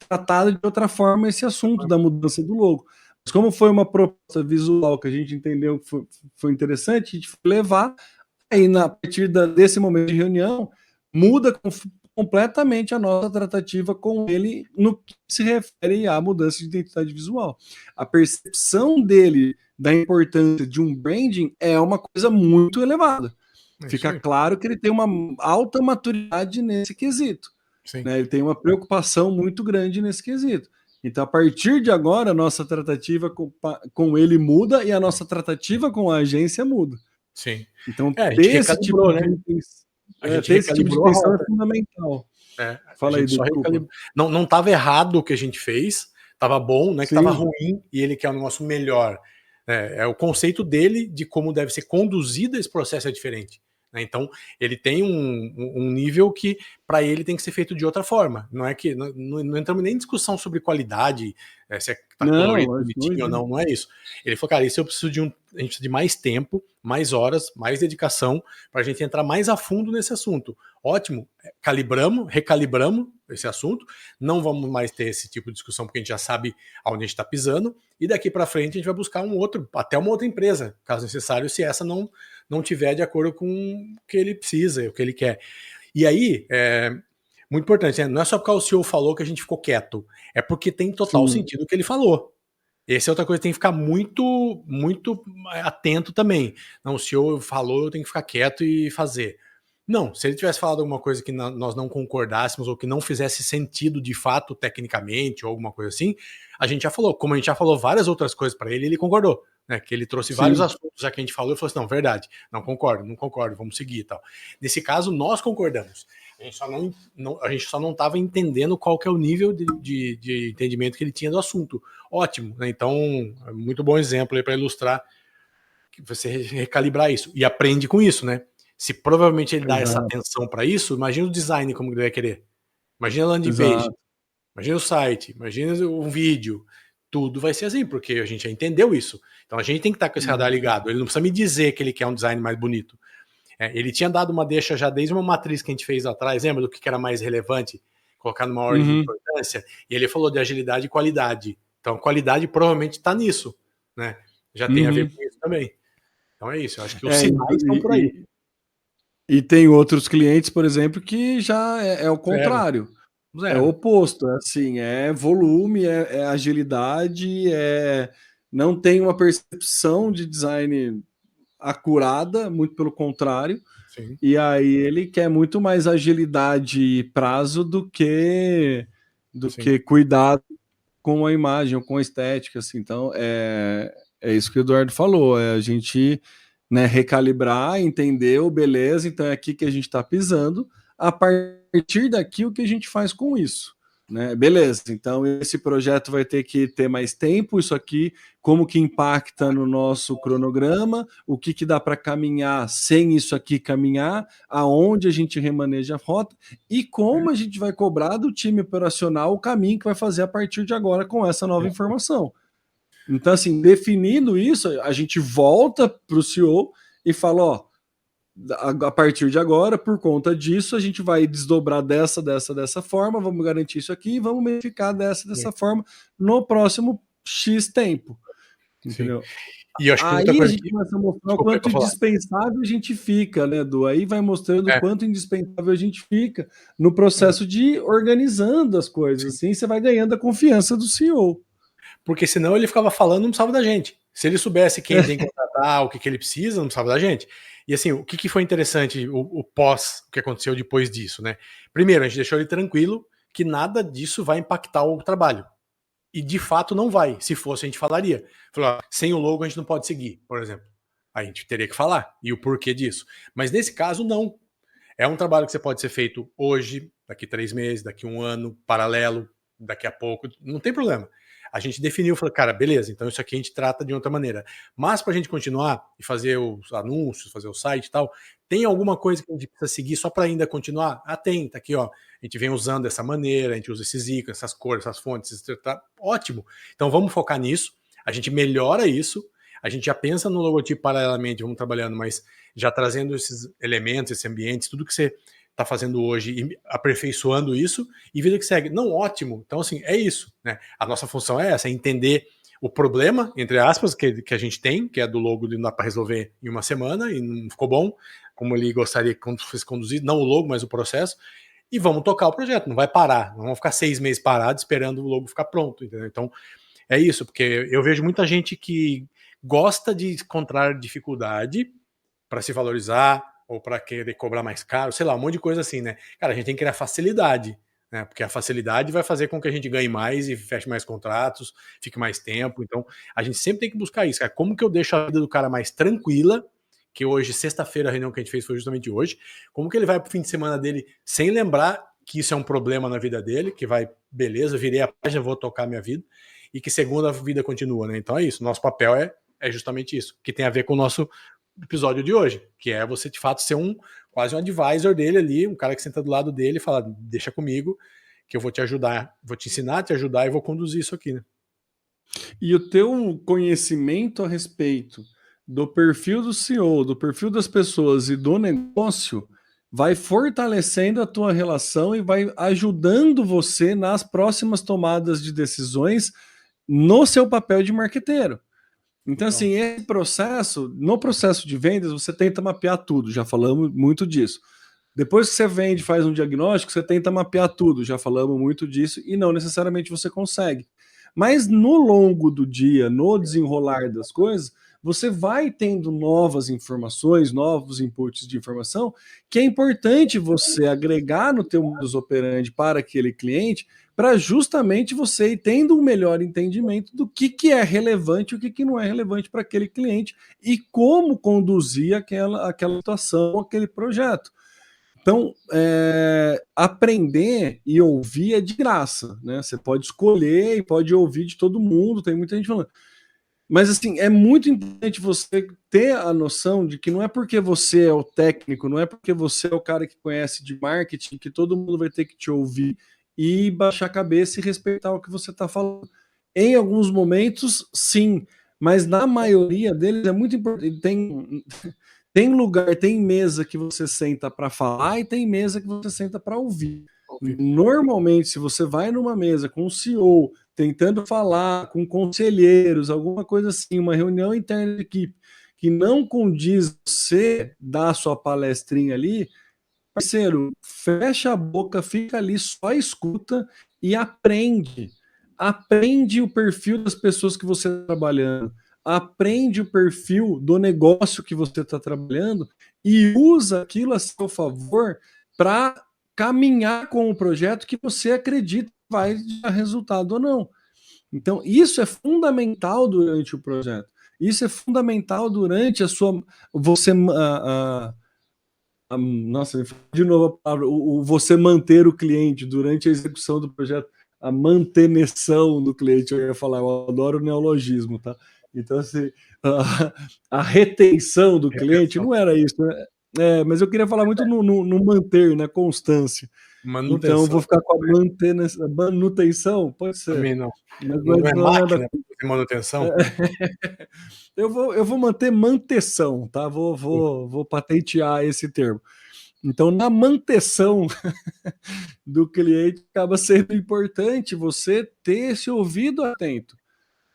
tratado de outra forma esse assunto da mudança do logo. Mas como foi uma proposta visual que a gente entendeu que foi interessante, a gente foi levar, aí a partir desse momento de reunião, muda completamente a nossa tratativa com ele no que se refere à mudança de identidade visual. A percepção dele da importância de um branding é uma coisa muito elevada. Fica claro que ele tem uma alta maturidade nesse quesito. Né? Ele tem uma preocupação muito grande nesse quesito. Então, a partir de agora, a nossa tratativa com ele muda e a nossa tratativa com a agência muda. Sim. Então, ter esse tipo de intenção é fundamental. Fala aí, desculpa. Não estava errado o que a gente fez, estava bom, não é que estava ruim e ele quer um negócio melhor. É o conceito dele de como deve ser conduzido esse processo é diferente. né? Então, ele tem um nível que, para ele, tem que ser feito de outra forma. Não é que não entramos nem em discussão sobre qualidade, se está colorido, bonitinho ou não, não é isso. Ele falou, cara, isso a gente precisa de mais tempo, mais horas, mais dedicação, para a gente entrar mais a fundo nesse assunto. Ótimo, recalibramos esse assunto, não vamos mais ter esse tipo de discussão, porque a gente já sabe aonde a gente está pisando, e daqui para frente a gente vai buscar até uma outra empresa, caso necessário, se essa não tiver de acordo com o que ele precisa, o que ele quer. E aí, muito importante, né? Não é só porque o CEO falou que a gente ficou quieto, é porque tem total sentido o que ele falou. Essa é outra coisa que tem que ficar muito, muito atento também. Não, o CEO falou, eu tenho que ficar quieto e fazer. Não, se ele tivesse falado alguma coisa que nós não concordássemos ou que não fizesse sentido de fato, tecnicamente, ou alguma coisa assim, a gente já falou. Como a gente já falou várias outras coisas para ele concordou. Né, que ele trouxe vários assuntos já que a gente falou e falou assim, não, verdade, não concordo, vamos seguir e tal. Nesse caso, nós concordamos. A gente só não estava entendendo qual que é o nível de entendimento que ele tinha do assunto. Ótimo, né? Então, muito bom exemplo aí para ilustrar que você recalibrar isso. E aprende com isso, né? Se provavelmente ele dá essa atenção para isso, imagina o design como ele vai querer. Imagina a landing page, imagina o site, imagina um vídeo. Tudo vai ser assim, porque a gente já entendeu isso. Então a gente tem que estar com esse radar ligado. Ele não precisa me dizer que ele quer um design mais bonito. Ele tinha dado uma deixa já desde uma matriz que a gente fez atrás, lembra do que era mais relevante? Colocar numa ordem de importância. E ele falou de agilidade e qualidade. Então qualidade provavelmente está nisso, né? Já tem a ver com isso também. Então é isso, eu acho que os sinais estão por aí. E tem outros clientes, por exemplo, que já é o contrário. É o oposto, assim, é volume, é agilidade, não tem uma percepção de design acurada, muito pelo contrário. Sim. E aí ele quer muito mais agilidade e prazo do que cuidado com a imagem ou com a estética, assim. Então é isso que o Eduardo falou, a gente, né, recalibrar, entendeu, beleza, então é aqui que a gente está pisando, a partir daqui o que a gente faz com isso, né? Beleza, então esse projeto vai ter que ter mais tempo, isso aqui, como que impacta no nosso cronograma, o que dá para caminhar sem isso aqui caminhar, aonde a gente remaneja a rota e como a gente vai cobrar do time operacional o caminho que vai fazer a partir de agora com essa nova informação. Então, assim, definindo isso, a gente volta para o CEO e fala, ó, a partir de agora, por conta disso, a gente vai desdobrar dessa forma, vamos garantir isso aqui e vamos modificar dessa forma no próximo X tempo. Entendeu? E eu acho que aí outra coisa a gente começa a mostrar o quanto indispensável a gente fica, né, Edu? Aí vai mostrando o quanto indispensável a gente fica no processo de organizando as coisas. Assim, você vai ganhando a confiança do CEO. Porque senão ele ficava falando, não precisava da gente. Se ele soubesse quem tem que contratar, o que ele precisa, não precisava da gente. E assim, o que foi interessante, o pós, o que aconteceu depois disso, né? Primeiro, a gente deixou ele tranquilo que nada disso vai impactar o trabalho. E de fato não vai. Se fosse, a gente falaria. Falou, sem o logo a gente não pode seguir, por exemplo. A gente teria que falar. E o porquê disso. Mas nesse caso, não. É um trabalho que você pode ser feito hoje, daqui 3 meses, daqui 1 ano, paralelo, daqui a pouco, não tem problema. A gente definiu, falou, cara, beleza, então isso aqui a gente trata de outra maneira. Mas para a gente continuar e fazer os anúncios, fazer o site e tal, tem alguma coisa que a gente precisa seguir só para ainda continuar? Tem, tá aqui, ó. A gente vem usando dessa maneira, a gente usa esses ícones, essas cores, essas fontes, tá ótimo. Então vamos focar nisso, a gente melhora isso, a gente já pensa no logotipo paralelamente, vamos trabalhando, mas já trazendo esses elementos, esses ambientes, tudo que você está fazendo hoje e aperfeiçoando isso, e vida que segue. Não, ótimo. Então, assim, é isso, né? A nossa função é essa, é entender o problema, entre aspas, que a gente tem, que é do logo, não dá para resolver em uma semana, e não ficou bom, como ele gostaria que fosse conduzido, não o logo, mas o processo, e vamos tocar o projeto, não vai parar, não vamos ficar 6 meses parados esperando o logo ficar pronto, entendeu? Então, é isso, porque eu vejo muita gente que gosta de encontrar dificuldade para se valorizar, ou para querer cobrar mais caro, sei lá, um monte de coisa assim, né? Cara, a gente tem que criar facilidade, né? Porque a facilidade vai fazer com que a gente ganhe mais e feche mais contratos, fique mais tempo. Então, a gente sempre tem que buscar isso, cara. Como que eu deixo a vida do cara mais tranquila, que hoje, sexta-feira, a reunião que a gente fez foi justamente hoje, como que ele vai pro fim de semana dele sem lembrar que isso é um problema na vida dele, que vai, beleza, virei a página, vou tocar minha vida, e que segunda a vida continua, né? Então é isso, nosso papel é justamente isso, que tem a ver com o nosso episódio de hoje, que é você de fato ser quase um advisor dele ali, um cara que senta do lado dele e fala, deixa comigo, que eu vou te ajudar, vou te ensinar, te ajudar e vou conduzir isso aqui, né? E o teu conhecimento a respeito do perfil do CEO, do perfil das pessoas e do negócio vai fortalecendo a tua relação e vai ajudando você nas próximas tomadas de decisões no seu papel de marqueteiro. Então, assim, esse processo, no processo de vendas, você tenta mapear tudo, já falamos muito disso. Depois que você vende, faz um diagnóstico, você tenta mapear tudo, já falamos muito disso, e não necessariamente você consegue. Mas no longo do dia, no desenrolar das coisas, você vai tendo novas informações, novos inputs de informação, que é importante você agregar no teu modus operandi para aquele cliente, para justamente você ir tendo um melhor entendimento do que é relevante e o que não é relevante para aquele cliente e como conduzir aquela situação, aquele projeto. Então, aprender e ouvir é de graça, né? Você pode escolher e pode ouvir de todo mundo, tem muita gente falando. Mas, assim, é muito importante você ter a noção de que não é porque você é o técnico, não é porque você é o cara que conhece de marketing, que todo mundo vai ter que te ouvir e baixar a cabeça e respeitar o que você está falando. Em alguns momentos, sim, mas na maioria deles é muito importante. Tem lugar, tem mesa que você senta para falar e tem mesa que você senta para ouvir. Normalmente, se você vai numa mesa com o CEO, tentando falar com conselheiros, alguma coisa assim, uma reunião interna de equipe, que não condiz você dar a sua palestrinha ali, parceiro, fecha a boca, fica ali, só escuta e aprende. Aprende o perfil das pessoas que você está trabalhando. Aprende o perfil do negócio que você está trabalhando e usa aquilo a seu favor para caminhar com o projeto que você acredita vai dar resultado ou não. Então, isso é fundamental durante o projeto. Isso é fundamental durante a sua. Você. Nossa, de novo a palavra. Você manter o cliente durante a execução do projeto. A manteneção do cliente, eu ia falar, eu adoro o neologismo, tá? Então, assim, a retenção do cliente não era isso, né? Mas eu queria falar muito no manter, na constância. Então, eu vou ficar com a manutenção, pode ser. Também não. Mas Não é não é da... máquina de manutenção? Eu vou manter manteção, tá? Vou patentear esse termo. Então, na manteção do cliente, acaba sendo importante você ter esse ouvido atento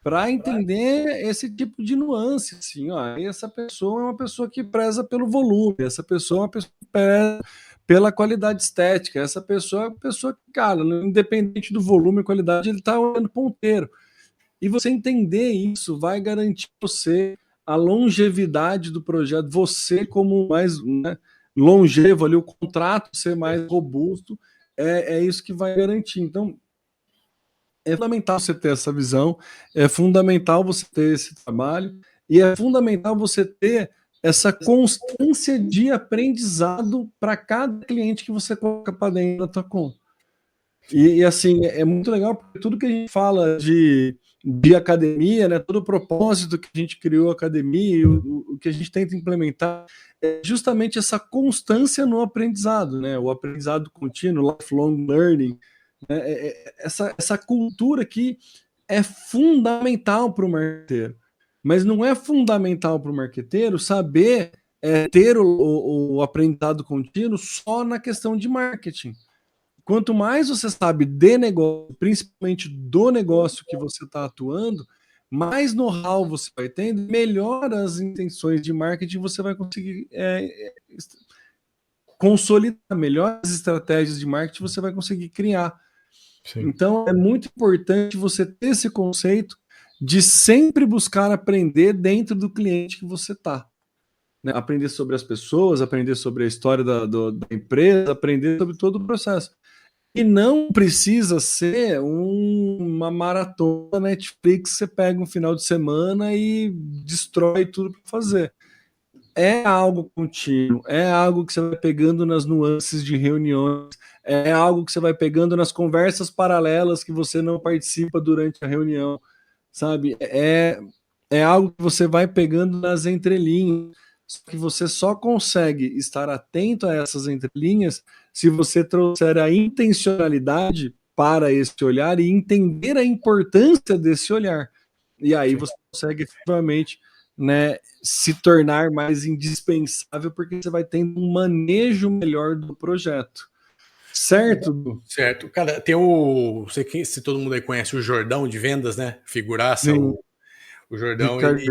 para entender esse tipo de nuance. Assim, ó, essa pessoa é uma pessoa que preza pelo volume, essa pessoa é uma pessoa que preza pela qualidade estética, essa pessoa é uma pessoa que, cara, independente do volume e qualidade, ele está olhando ponteiro. E você entender isso vai garantir você a longevidade do projeto, você como mais, né, longevo ali, o contrato ser mais robusto, é isso que vai garantir. Então, é fundamental você ter essa visão, é fundamental você ter esse trabalho, e é fundamental você ter essa constância de aprendizado para cada cliente que você coloca para dentro da tua conta. E assim, é muito legal, porque tudo que a gente fala de academia, né, todo o propósito que a gente criou a academia e o que a gente tenta implementar é justamente essa constância no aprendizado, né, o aprendizado contínuo, lifelong learning, né, essa cultura que é fundamental para o marqueteiro, mas não é fundamental para o marqueteiro saber ter o aprendizado contínuo só na questão de marketing. Quanto mais você sabe de negócio, principalmente do negócio que você está atuando, mais know-how você vai tendo, melhor as intenções de marketing você vai conseguir consolidar, melhores estratégias de marketing você vai conseguir criar. Sim. Então é muito importante você ter esse conceito de sempre buscar aprender dentro do cliente que você está. Né? Aprender sobre as pessoas, aprender sobre a história da empresa, aprender sobre todo o processo. E não precisa ser uma maratona Netflix, você pega um final de semana e destrói tudo para fazer. É algo contínuo, é algo que você vai pegando nas nuances de reuniões, é algo que você vai pegando nas conversas paralelas que você não participa durante a reunião, sabe? É algo que você vai pegando nas entrelinhas. que você só consegue estar atento a essas entrelinhas se você trouxer a intencionalidade para esse olhar e entender a importância desse olhar. E aí você consegue efetivamente, né, se tornar mais indispensável, porque você vai tendo um manejo melhor do projeto. Certo? Certo. Cara, tem o. Não sei se todo mundo aí conhece o Jordão de vendas, né? Figuraça, Sim. o Jordão, Ricardo.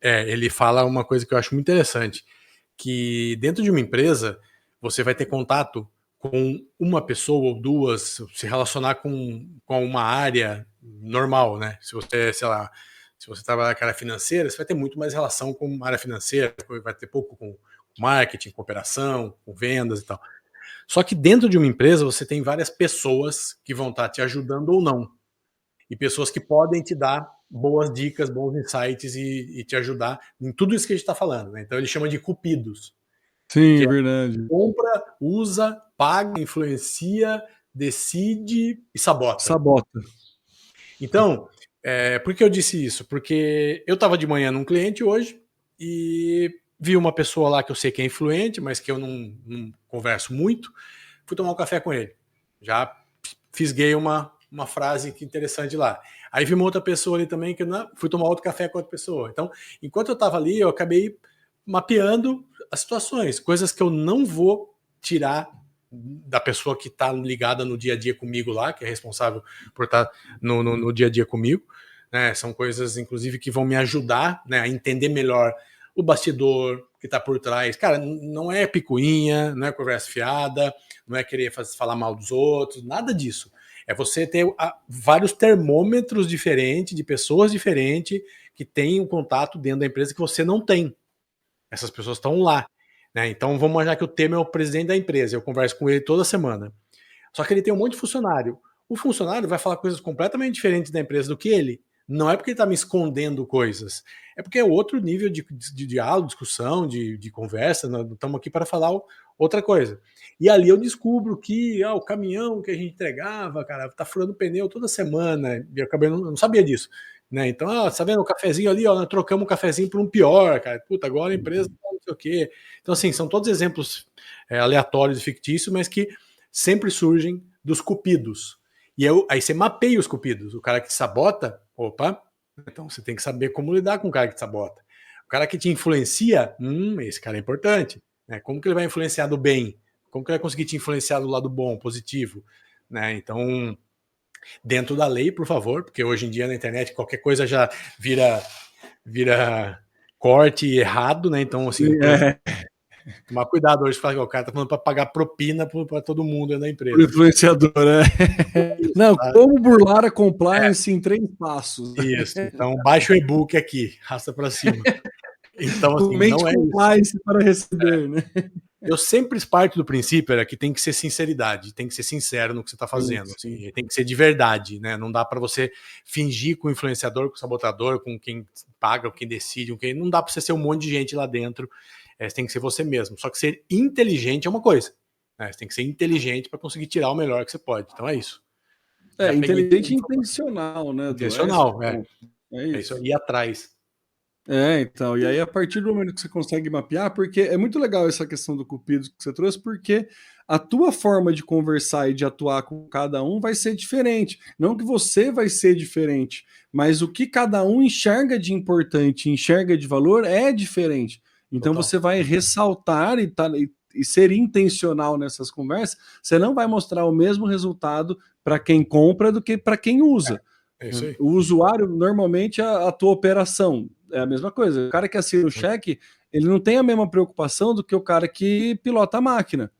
ele fala uma coisa que eu acho muito interessante, que dentro de uma empresa você vai ter contato com uma pessoa ou duas, se relacionar com uma área normal, né? Se você, sei lá, se você trabalhar na área financeira, você vai ter muito mais relação com a área financeira, vai ter pouco com marketing, com operação, com vendas e tal. Só que dentro de uma empresa você tem várias pessoas que vão estar te ajudando ou não. E pessoas que podem te dar boas dicas, bons insights e te ajudar em tudo isso que a gente está falando. Né? Então ele chama de cupidos. Sim, Que verdade. compra, usa, paga, influencia, decide e sabota. Sabota. Então, por que eu disse isso? Porque eu estava de manhã num cliente hoje e vi uma pessoa lá que eu sei que é influente, mas que eu não converso muito. Fui tomar um café com ele. Já fisguei uma frase interessante lá. Aí vi uma outra pessoa ali também que fui tomar outro café com outra pessoa. Então, enquanto eu estava ali, eu acabei mapeando as situações, coisas que eu não vou tirar da pessoa que está ligada no dia a dia comigo lá, que é responsável por estar no dia a dia comigo. Né? São coisas, inclusive, que vão me ajudar, né, a entender melhor o bastidor que está por trás. Cara, não é picuinha, não é conversa fiada, não é querer falar mal dos outros, nada disso. É você ter vários termômetros diferentes, de pessoas diferentes, que têm um contato dentro da empresa que você não tem. Essas pessoas estão lá. Né? Então vamos imaginar que o Temer é o presidente da empresa, eu converso com ele toda semana. Só que ele tem um monte de funcionário. O funcionário vai falar coisas completamente diferentes da empresa do que ele. Não é porque ele está me escondendo coisas, é porque é outro nível de diálogo, discussão, de conversa. Nós estamos aqui para falar outra coisa. E ali eu descubro que o caminhão que a gente entregava, cara, tá furando pneu toda semana. E eu acabei, não sabia disso. Né? Então, tá vendo o cafezinho ali, nós trocamos um cafezinho por um pior, cara. Puta, agora a empresa não sei o quê. Então, assim, são todos exemplos aleatórios e fictícios, mas que sempre surgem dos cupidos. E aí você mapeia os cupidos. O cara que te sabota, opa, então você tem que saber como lidar com o cara que te sabota. O cara que te influencia, esse cara é importante. Né? Como que ele vai influenciar do bem? Como que ele vai conseguir te influenciar do lado bom, positivo? Né? Então, dentro da lei, por favor, porque hoje em dia na internet qualquer coisa já vira corte errado, né? Então, assim, tomar cuidado hoje, o cara tá falando para pagar propina para todo mundo na empresa. O influenciador, Não, como burlar a compliance em 3 passos. Isso, então baixa o e-book aqui, raça para cima. Então, assim, não é compliance isso. Para receber, né? Eu sempre parto do princípio que tem que ser sinceridade, tem que ser sincero no que você está fazendo, assim, tem que ser de verdade, né? Não dá para você fingir com o influenciador, com o sabotador, com quem paga, com quem decide, com quem não dá para você ser um monte de gente lá dentro. Você tem que ser você mesmo. Só que ser inteligente é uma coisa. Né? Você tem que ser inteligente para conseguir tirar o melhor que você pode. Então é isso. Inteligente e intencional, né? Intencional, é isso. Ir atrás. Então, e aí a partir do momento que você consegue mapear, porque é muito legal essa questão do cupido que você trouxe, porque a tua forma de conversar e de atuar com cada um vai ser diferente. Não que você vai ser diferente, mas o que cada um enxerga de importante, enxerga de valor é diferente. Então você vai ressaltar e ser intencional nessas conversas, você não vai mostrar o mesmo resultado para quem compra do que para quem usa. É isso aí. O usuário, normalmente, a tua operação é a mesma coisa. O cara que assina o cheque, ele não tem a mesma preocupação do que o cara que pilota a máquina.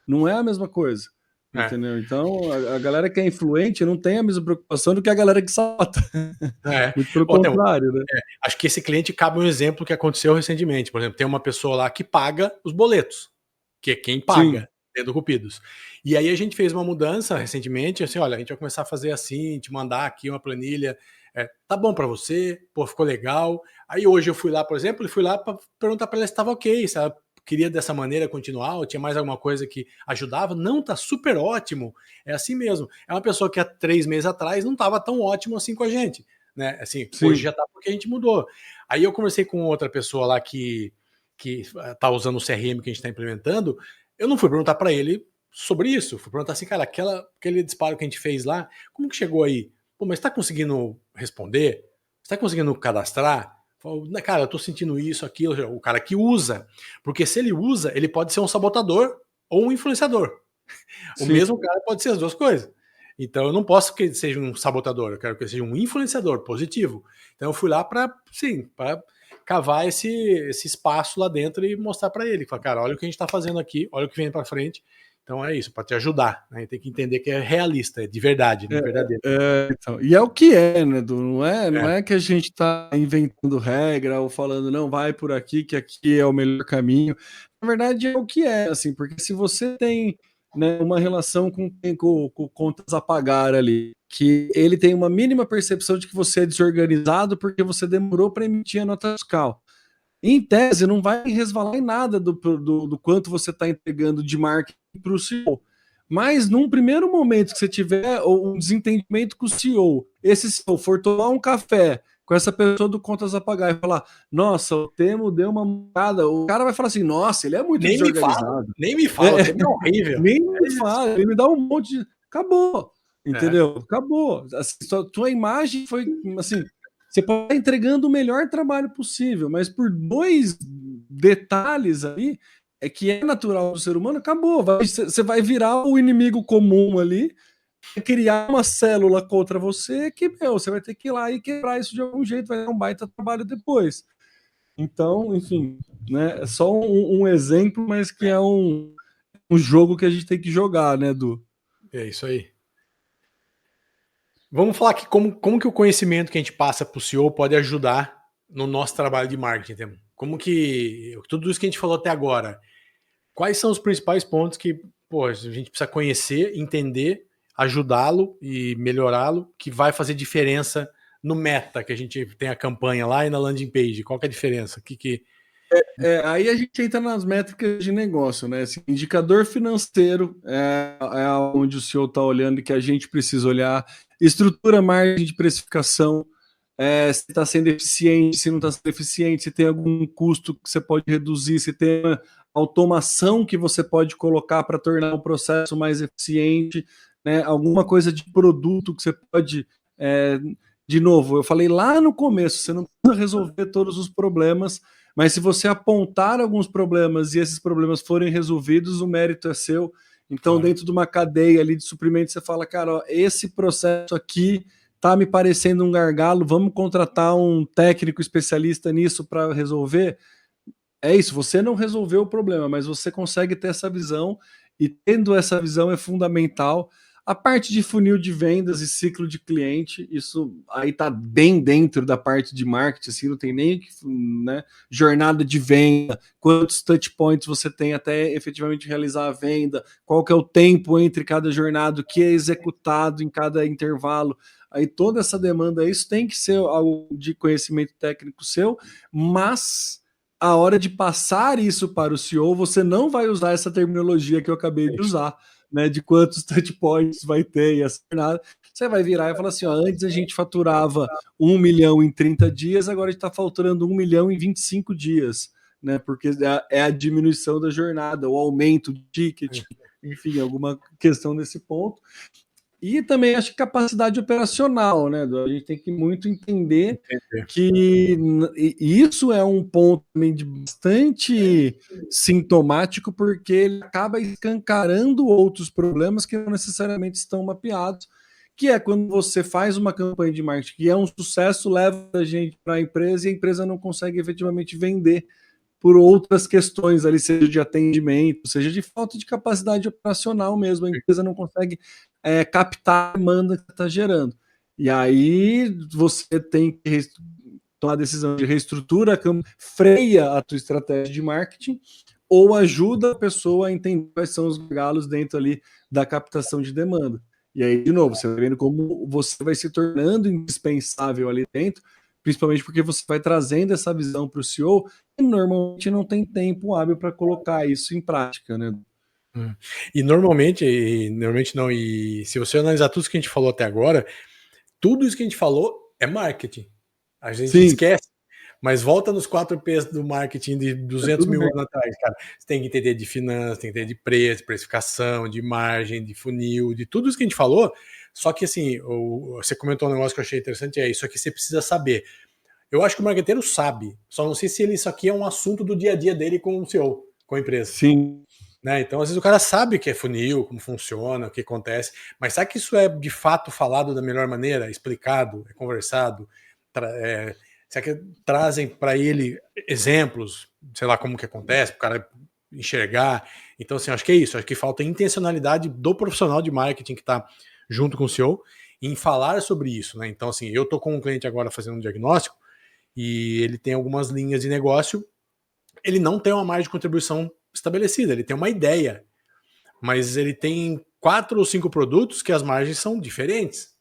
Não é a mesma coisa. Entendeu? Então, a galera que é influente não tem a mesma preocupação do que a galera que sabota. Muito pelo contrário, né? Acho que esse cliente cabe um exemplo que aconteceu recentemente. Por exemplo, tem uma pessoa lá que paga os boletos, que é quem paga dentro do Cupidos. E aí a gente fez uma mudança recentemente, assim, olha, a gente vai começar a fazer assim, te mandar aqui uma planilha, tá bom para você, pô, ficou legal. Aí hoje eu fui lá, por exemplo, e fui lá para perguntar para ela se estava ok, se ela queria dessa maneira continuar, ou tinha mais alguma coisa que ajudava. Não, tá super ótimo, é assim mesmo. É uma pessoa que há 3 meses atrás não estava tão ótimo assim com a gente, né? Assim, hoje já tá porque a gente mudou. Aí eu conversei com outra pessoa lá que que está usando o CRM que a gente está implementando, eu não fui perguntar para ele sobre isso. Fui perguntar assim, cara, aquele disparo que a gente fez lá, como que chegou aí? Pô, mas está conseguindo responder? Está conseguindo cadastrar? Cara, eu tô sentindo isso, aquilo. O cara que usa. Porque se ele usa, ele pode ser um sabotador ou um influenciador. O mesmo cara pode ser as duas coisas. Então eu não posso que ele seja um sabotador, eu quero que ele seja um influenciador positivo. Então eu fui lá para cavar esse espaço lá dentro e mostrar para ele. Falar, cara, olha o que a gente está fazendo aqui, olha o que vem para frente. Então é isso, para te ajudar. Né? Tem que entender que é realista, é de verdade, né? Verdadeiro. Então, e é o que é, né, Du? Não é que a gente está inventando regra ou falando, não, vai por aqui, que aqui é o melhor caminho. Na verdade, é o que é, assim, porque se você tem, né, uma relação com contas a pagar ali, que ele tem uma mínima percepção de que você é desorganizado porque você demorou para emitir a nota fiscal. Em tese, não vai resvalar em nada do quanto você está entregando de marketing para o CEO. Mas num primeiro momento que você tiver um desentendimento com o CEO, esse CEO for tomar um café com essa pessoa do contas a pagar e falar, nossa, o Temo deu uma mudada, o cara vai falar assim, nossa, ele é muito desorganizado. Nem me fala, o Temo é horrível. Nem me fala, ele me dá um monte de... Acabou, entendeu? Acabou. Assim, tua imagem foi, assim, você pode estar entregando o melhor trabalho possível, mas por 2 detalhes aí, é que é natural do ser humano, acabou. Você vai virar o inimigo comum ali, criar uma célula contra você que, você vai ter que ir lá e quebrar isso de algum jeito, vai dar um baita trabalho depois. Então, enfim, né, é só um exemplo, mas que é um jogo que a gente tem que jogar, né, Du? É isso aí. Vamos falar aqui como que o conhecimento que a gente passa para o CEO pode ajudar no nosso trabalho de marketing. Como que tudo isso que a gente falou até agora, quais são os principais pontos que a gente precisa conhecer, entender, ajudá-lo e melhorá-lo, que vai fazer diferença no meta que a gente tem a campanha lá e na landing page? Qual que é a diferença? Aí a gente entra nas métricas de negócio, né? Esse indicador financeiro é onde o CEO está olhando e que a gente precisa olhar. Estrutura, margem de precificação, se está sendo eficiente, se não está sendo eficiente, se tem algum custo que você pode reduzir, se tem uma automação que você pode colocar para tornar o processo mais eficiente, né? Alguma coisa de produto que você pode. De novo, eu falei lá no começo, você não precisa resolver todos os problemas, mas se você apontar alguns problemas e esses problemas forem resolvidos, o mérito é seu. Então, dentro de uma cadeia ali de suprimento, você fala, cara, ó, esse processo aqui tá me parecendo um gargalo, vamos contratar um técnico especialista nisso para resolver. É isso, você não resolveu o problema, mas você consegue ter essa visão, e tendo essa visão é fundamental. A parte de funil de vendas e ciclo de cliente, isso aí tá bem dentro da parte de marketing, assim, não tem nem, né, jornada de venda, quantos touch points você tem até efetivamente realizar a venda, qual que é o tempo entre cada jornada, o que é executado em cada intervalo. Aí toda essa demanda, isso tem que ser algo de conhecimento técnico seu, mas a hora de passar isso para o CEO, você não vai usar essa terminologia que eu acabei de usar, né, de quantos touch points vai ter e essa jornada. Você vai virar e falar assim, ó, antes a gente faturava 1 milhão em 30 dias, agora a gente está faturando 1 milhão em 25 dias, né, porque é a diminuição da jornada, o aumento do ticket, enfim, alguma questão nesse ponto. E também acho que capacidade operacional, né? A gente tem que muito entender que isso é um ponto também de bastante sintomático, porque ele acaba escancarando outros problemas que não necessariamente estão mapeados, que é quando você faz uma campanha de marketing que é um sucesso, leva a gente para a empresa e a empresa não consegue efetivamente vender por outras questões ali, seja de atendimento, seja de falta de capacidade operacional mesmo, a empresa não consegue captar a demanda que está gerando. E aí você tem que tomar a decisão de reestrutura, freia a tua estratégia de marketing ou ajuda a pessoa a entender quais são os galos dentro ali da captação de demanda. E aí, de novo, você vai vendo como você vai se tornando indispensável ali dentro, principalmente porque você vai trazendo essa visão para o CEO e normalmente não tem tempo hábil para colocar isso em prática, né? E normalmente não, e se você analisar tudo isso que a gente falou até agora, tudo isso que a gente falou é marketing. A gente esquece, Mas volta nos 4 P's do marketing de 200 mil bem. anos atrás, cara. Você tem que entender de finanças, tem que entender de preço, de precificação, de margem, de funil, de tudo isso que a gente falou. Só que, assim, você comentou um negócio que eu achei interessante, isso aqui você precisa saber. Eu acho que o marqueteiro sabe, só não sei se isso aqui é um assunto do dia a dia dele com o CEO, com a empresa. Sim. Né? Então, às vezes o cara sabe o que é funil, como funciona, o que acontece, mas sabe que isso é de fato falado da melhor maneira, explicado, é conversado, será que trazem para ele exemplos, sei lá como que acontece, para o cara enxergar. Então, assim, acho que é isso, acho que falta intencionalidade do profissional de marketing que está junto com o CEO em falar sobre isso, né? Então, assim, eu estou com um cliente agora fazendo um diagnóstico e ele tem algumas linhas de negócio, ele não tem uma margem de contribuição estabelecida, ele tem uma ideia, mas ele tem 4 ou 5 produtos que as margens são diferentes,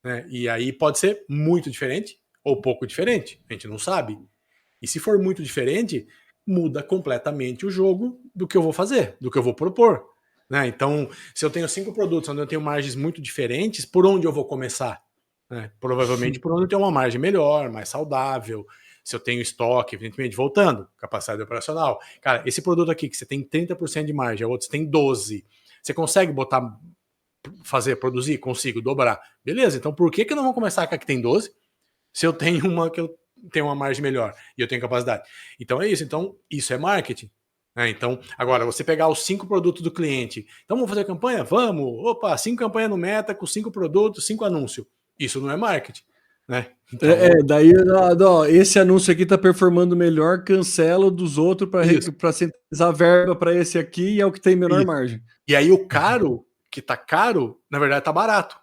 né? E aí pode ser muito diferente ou pouco diferente, a gente não sabe. E se for muito diferente, muda completamente o jogo do que eu vou fazer, do que eu vou propor, né? Então, se eu tenho 5 produtos onde eu tenho margens muito diferentes, por onde eu vou começar? Né? Provavelmente por onde eu tenho uma margem melhor, mais saudável. Se eu tenho estoque, evidentemente, voltando, capacidade operacional. Cara, esse produto aqui que você tem 30% de margem, o outro você tem 12%. Você consegue botar, produzir? Consigo, dobrar. Beleza, então por que eu não vou começar com a que tem 12%, se eu tenho uma que eu tenho uma margem melhor e eu tenho capacidade? Então é isso. Então, isso é marketing. Né? Então, agora, você pegar os 5 produtos do cliente. Então, vamos fazer campanha? Vamos! Opa, 5 campanhas no Meta com 5 produtos, 5 anúncios. Isso não é marketing. Né? Então, Daí ó, esse anúncio aqui tá performando melhor, cancela dos outros para centralizar a verba para esse aqui e é o que tem menor margem. E aí o caro, que tá caro, na verdade tá barato.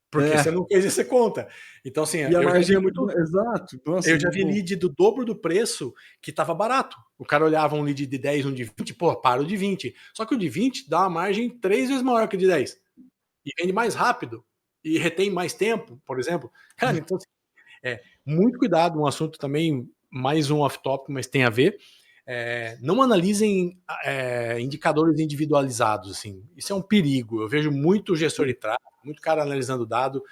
Porque você não fez essa conta. Então, assim, e a margem é muito. Exato. Nossa, eu já vi lead do dobro do preço que tava barato. O cara olhava um lead de 10, um de 20, pô, para o de 20. Só que o de 20 dá uma margem 3 vezes maior que o de 10. E vende mais rápido. E retém mais tempo, por exemplo. Cara, então, muito cuidado, um assunto também, mais um off-topic, mas tem a ver. Não analisem indicadores individualizados, assim. Isso é um perigo. Eu vejo muito gestor de tráfego, muito cara analisando dado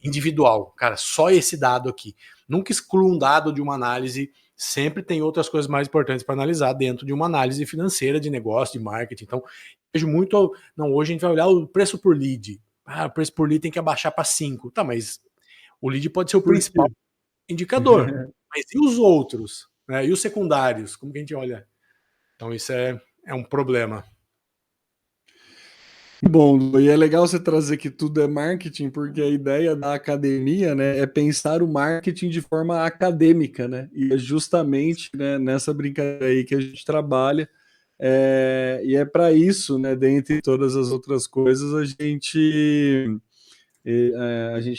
individual. Cara, só esse dado aqui. Nunca exclua um dado de uma análise. Sempre tem outras coisas mais importantes para analisar dentro de uma análise financeira, de negócio, de marketing. Então, vejo muito. Não, hoje a gente vai olhar o preço por lead. O preço por lead tem que abaixar para 5. Tá, mas o lead pode ser o principal indicador. Mas e os outros? Né? E os secundários? Como que a gente olha? Então, isso é um problema. Bom, e é legal você trazer que tudo é marketing, porque a ideia da academia, né, é pensar o marketing de forma acadêmica, né? E é justamente, né, nessa brincadeira aí que a gente trabalha. E é para isso, né, dentre todas as outras coisas, a gente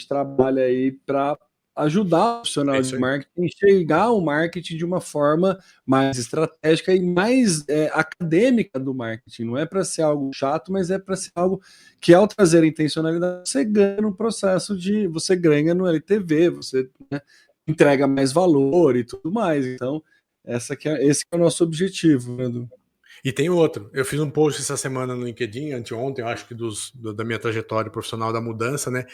trabalha aí para ajudar o profissional de marketing a enxergar o marketing de uma forma mais estratégica e mais acadêmica do marketing. Não é para ser algo chato, mas é para ser algo que, ao trazer a intencionalidade, você ganha no processo você ganha no LTV, você, né, entrega mais valor e tudo mais. Então, esse é o nosso objetivo, né, Edu? E tem outro. Eu fiz um post essa semana no LinkedIn, anteontem, eu acho que da minha trajetória profissional da mudança, né?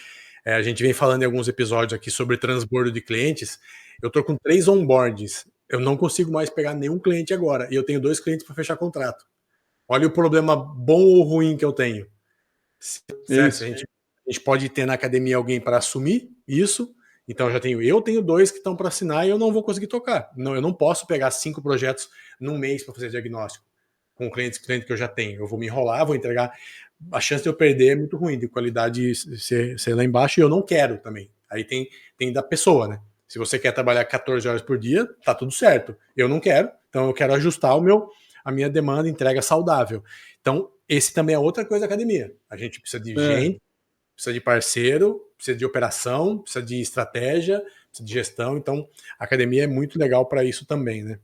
A gente vem falando em alguns episódios aqui sobre transbordo de clientes. Eu tô com 3 onboardings. Eu não consigo mais pegar nenhum cliente agora. E eu tenho 2 clientes para fechar contrato. Olha o problema bom ou ruim que eu tenho. A gente pode ter na academia alguém para assumir isso. Então eu tenho 2 que estão para assinar e eu não vou conseguir tocar. Não, eu não posso pegar 5 projetos num mês para fazer diagnóstico com o cliente que eu já tenho. Eu vou me enrolar, vou entregar. A chance de eu perder é muito ruim, de qualidade ser lá embaixo, e eu não quero também. Aí tem da pessoa, né? Se você quer trabalhar 14 horas por dia, tá tudo certo. Eu não quero, então eu quero ajustar a minha demanda, entrega saudável. Então, esse também é outra coisa da academia. A gente precisa de gente, precisa de parceiro, precisa de operação, precisa de estratégia, precisa de gestão. Então, a academia é muito legal para isso também, né?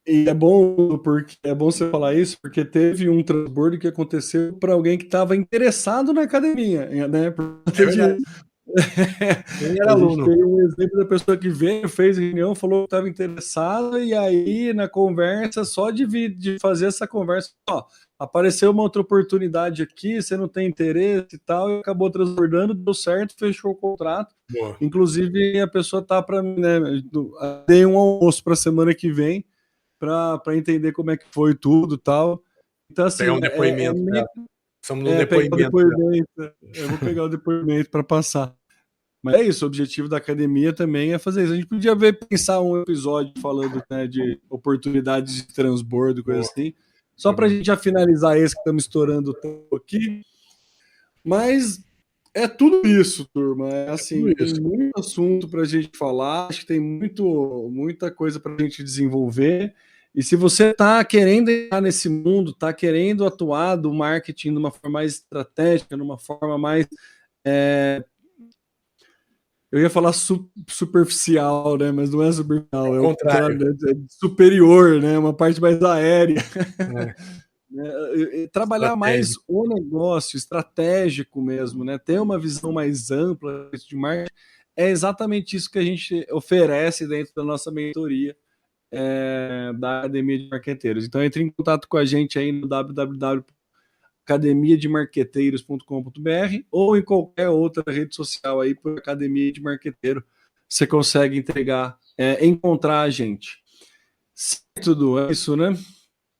E é bom você falar isso, porque teve um transbordo que aconteceu para alguém que estava interessado na academia, né? É verdade. A gente tem um exemplo da pessoa que veio, fez reunião, falou que estava interessada, e aí na conversa, só de fazer essa conversa, ó, apareceu uma outra oportunidade aqui, você não tem interesse e tal, e acabou transbordando, deu certo, fechou o contrato. Boa. Inclusive, a pessoa tá para mim, né? Dei um almoço para semana que vem para entender como é que foi tudo e tal. Então, assim, Pegar um depoimento. Estamos no depoimento. Eu vou pegar o depoimento para passar. Mas é isso, o objetivo da academia também é fazer isso. A gente podia pensar um episódio falando, né, de oportunidades de transbordo, coisa assim. Só para a gente já finalizar esse que estamos estourando o tempo aqui. Mas é tudo isso, turma. É assim, tem muito assunto para a gente falar, acho que tem muita coisa para a gente desenvolver. E se você está querendo entrar nesse mundo, está querendo atuar do marketing de uma forma mais estratégica, de uma forma mais... eu ia falar superficial, né? Mas não é superficial, é o contrário, é superior, né? Uma parte mais aérea. Trabalhar mais o negócio, estratégico mesmo, né? Ter uma visão mais ampla de marketing é exatamente isso que a gente oferece dentro da nossa mentoria da Academia de Marqueteiros. Então entre em contato com a gente aí no www.academiademarqueteiros.com.br ou em qualquer outra rede social aí por Academia de Marqueteiro. Você consegue encontrar a gente. Certo, Dudu? É isso, né?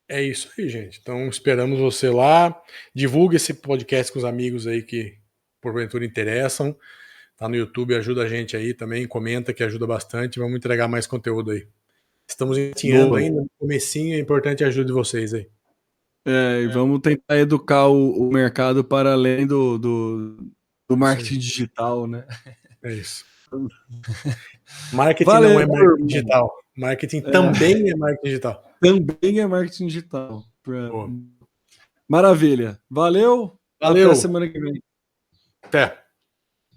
É isso aí, gente. Então esperamos você lá. Divulgue esse podcast com os amigos aí que porventura interessam. Tá no YouTube, ajuda a gente aí também, comenta que ajuda bastante. Vamos entregar mais conteúdo aí. Estamos ensinando ainda no comecinho, é importante a ajuda de vocês aí. E vamos tentar educar o mercado para além do marketing digital, né? É isso. Marketing não é marketing digital. Marketing também é marketing digital. Também é marketing digital. Maravilha. Valeu. Valeu. Até semana que vem. Até.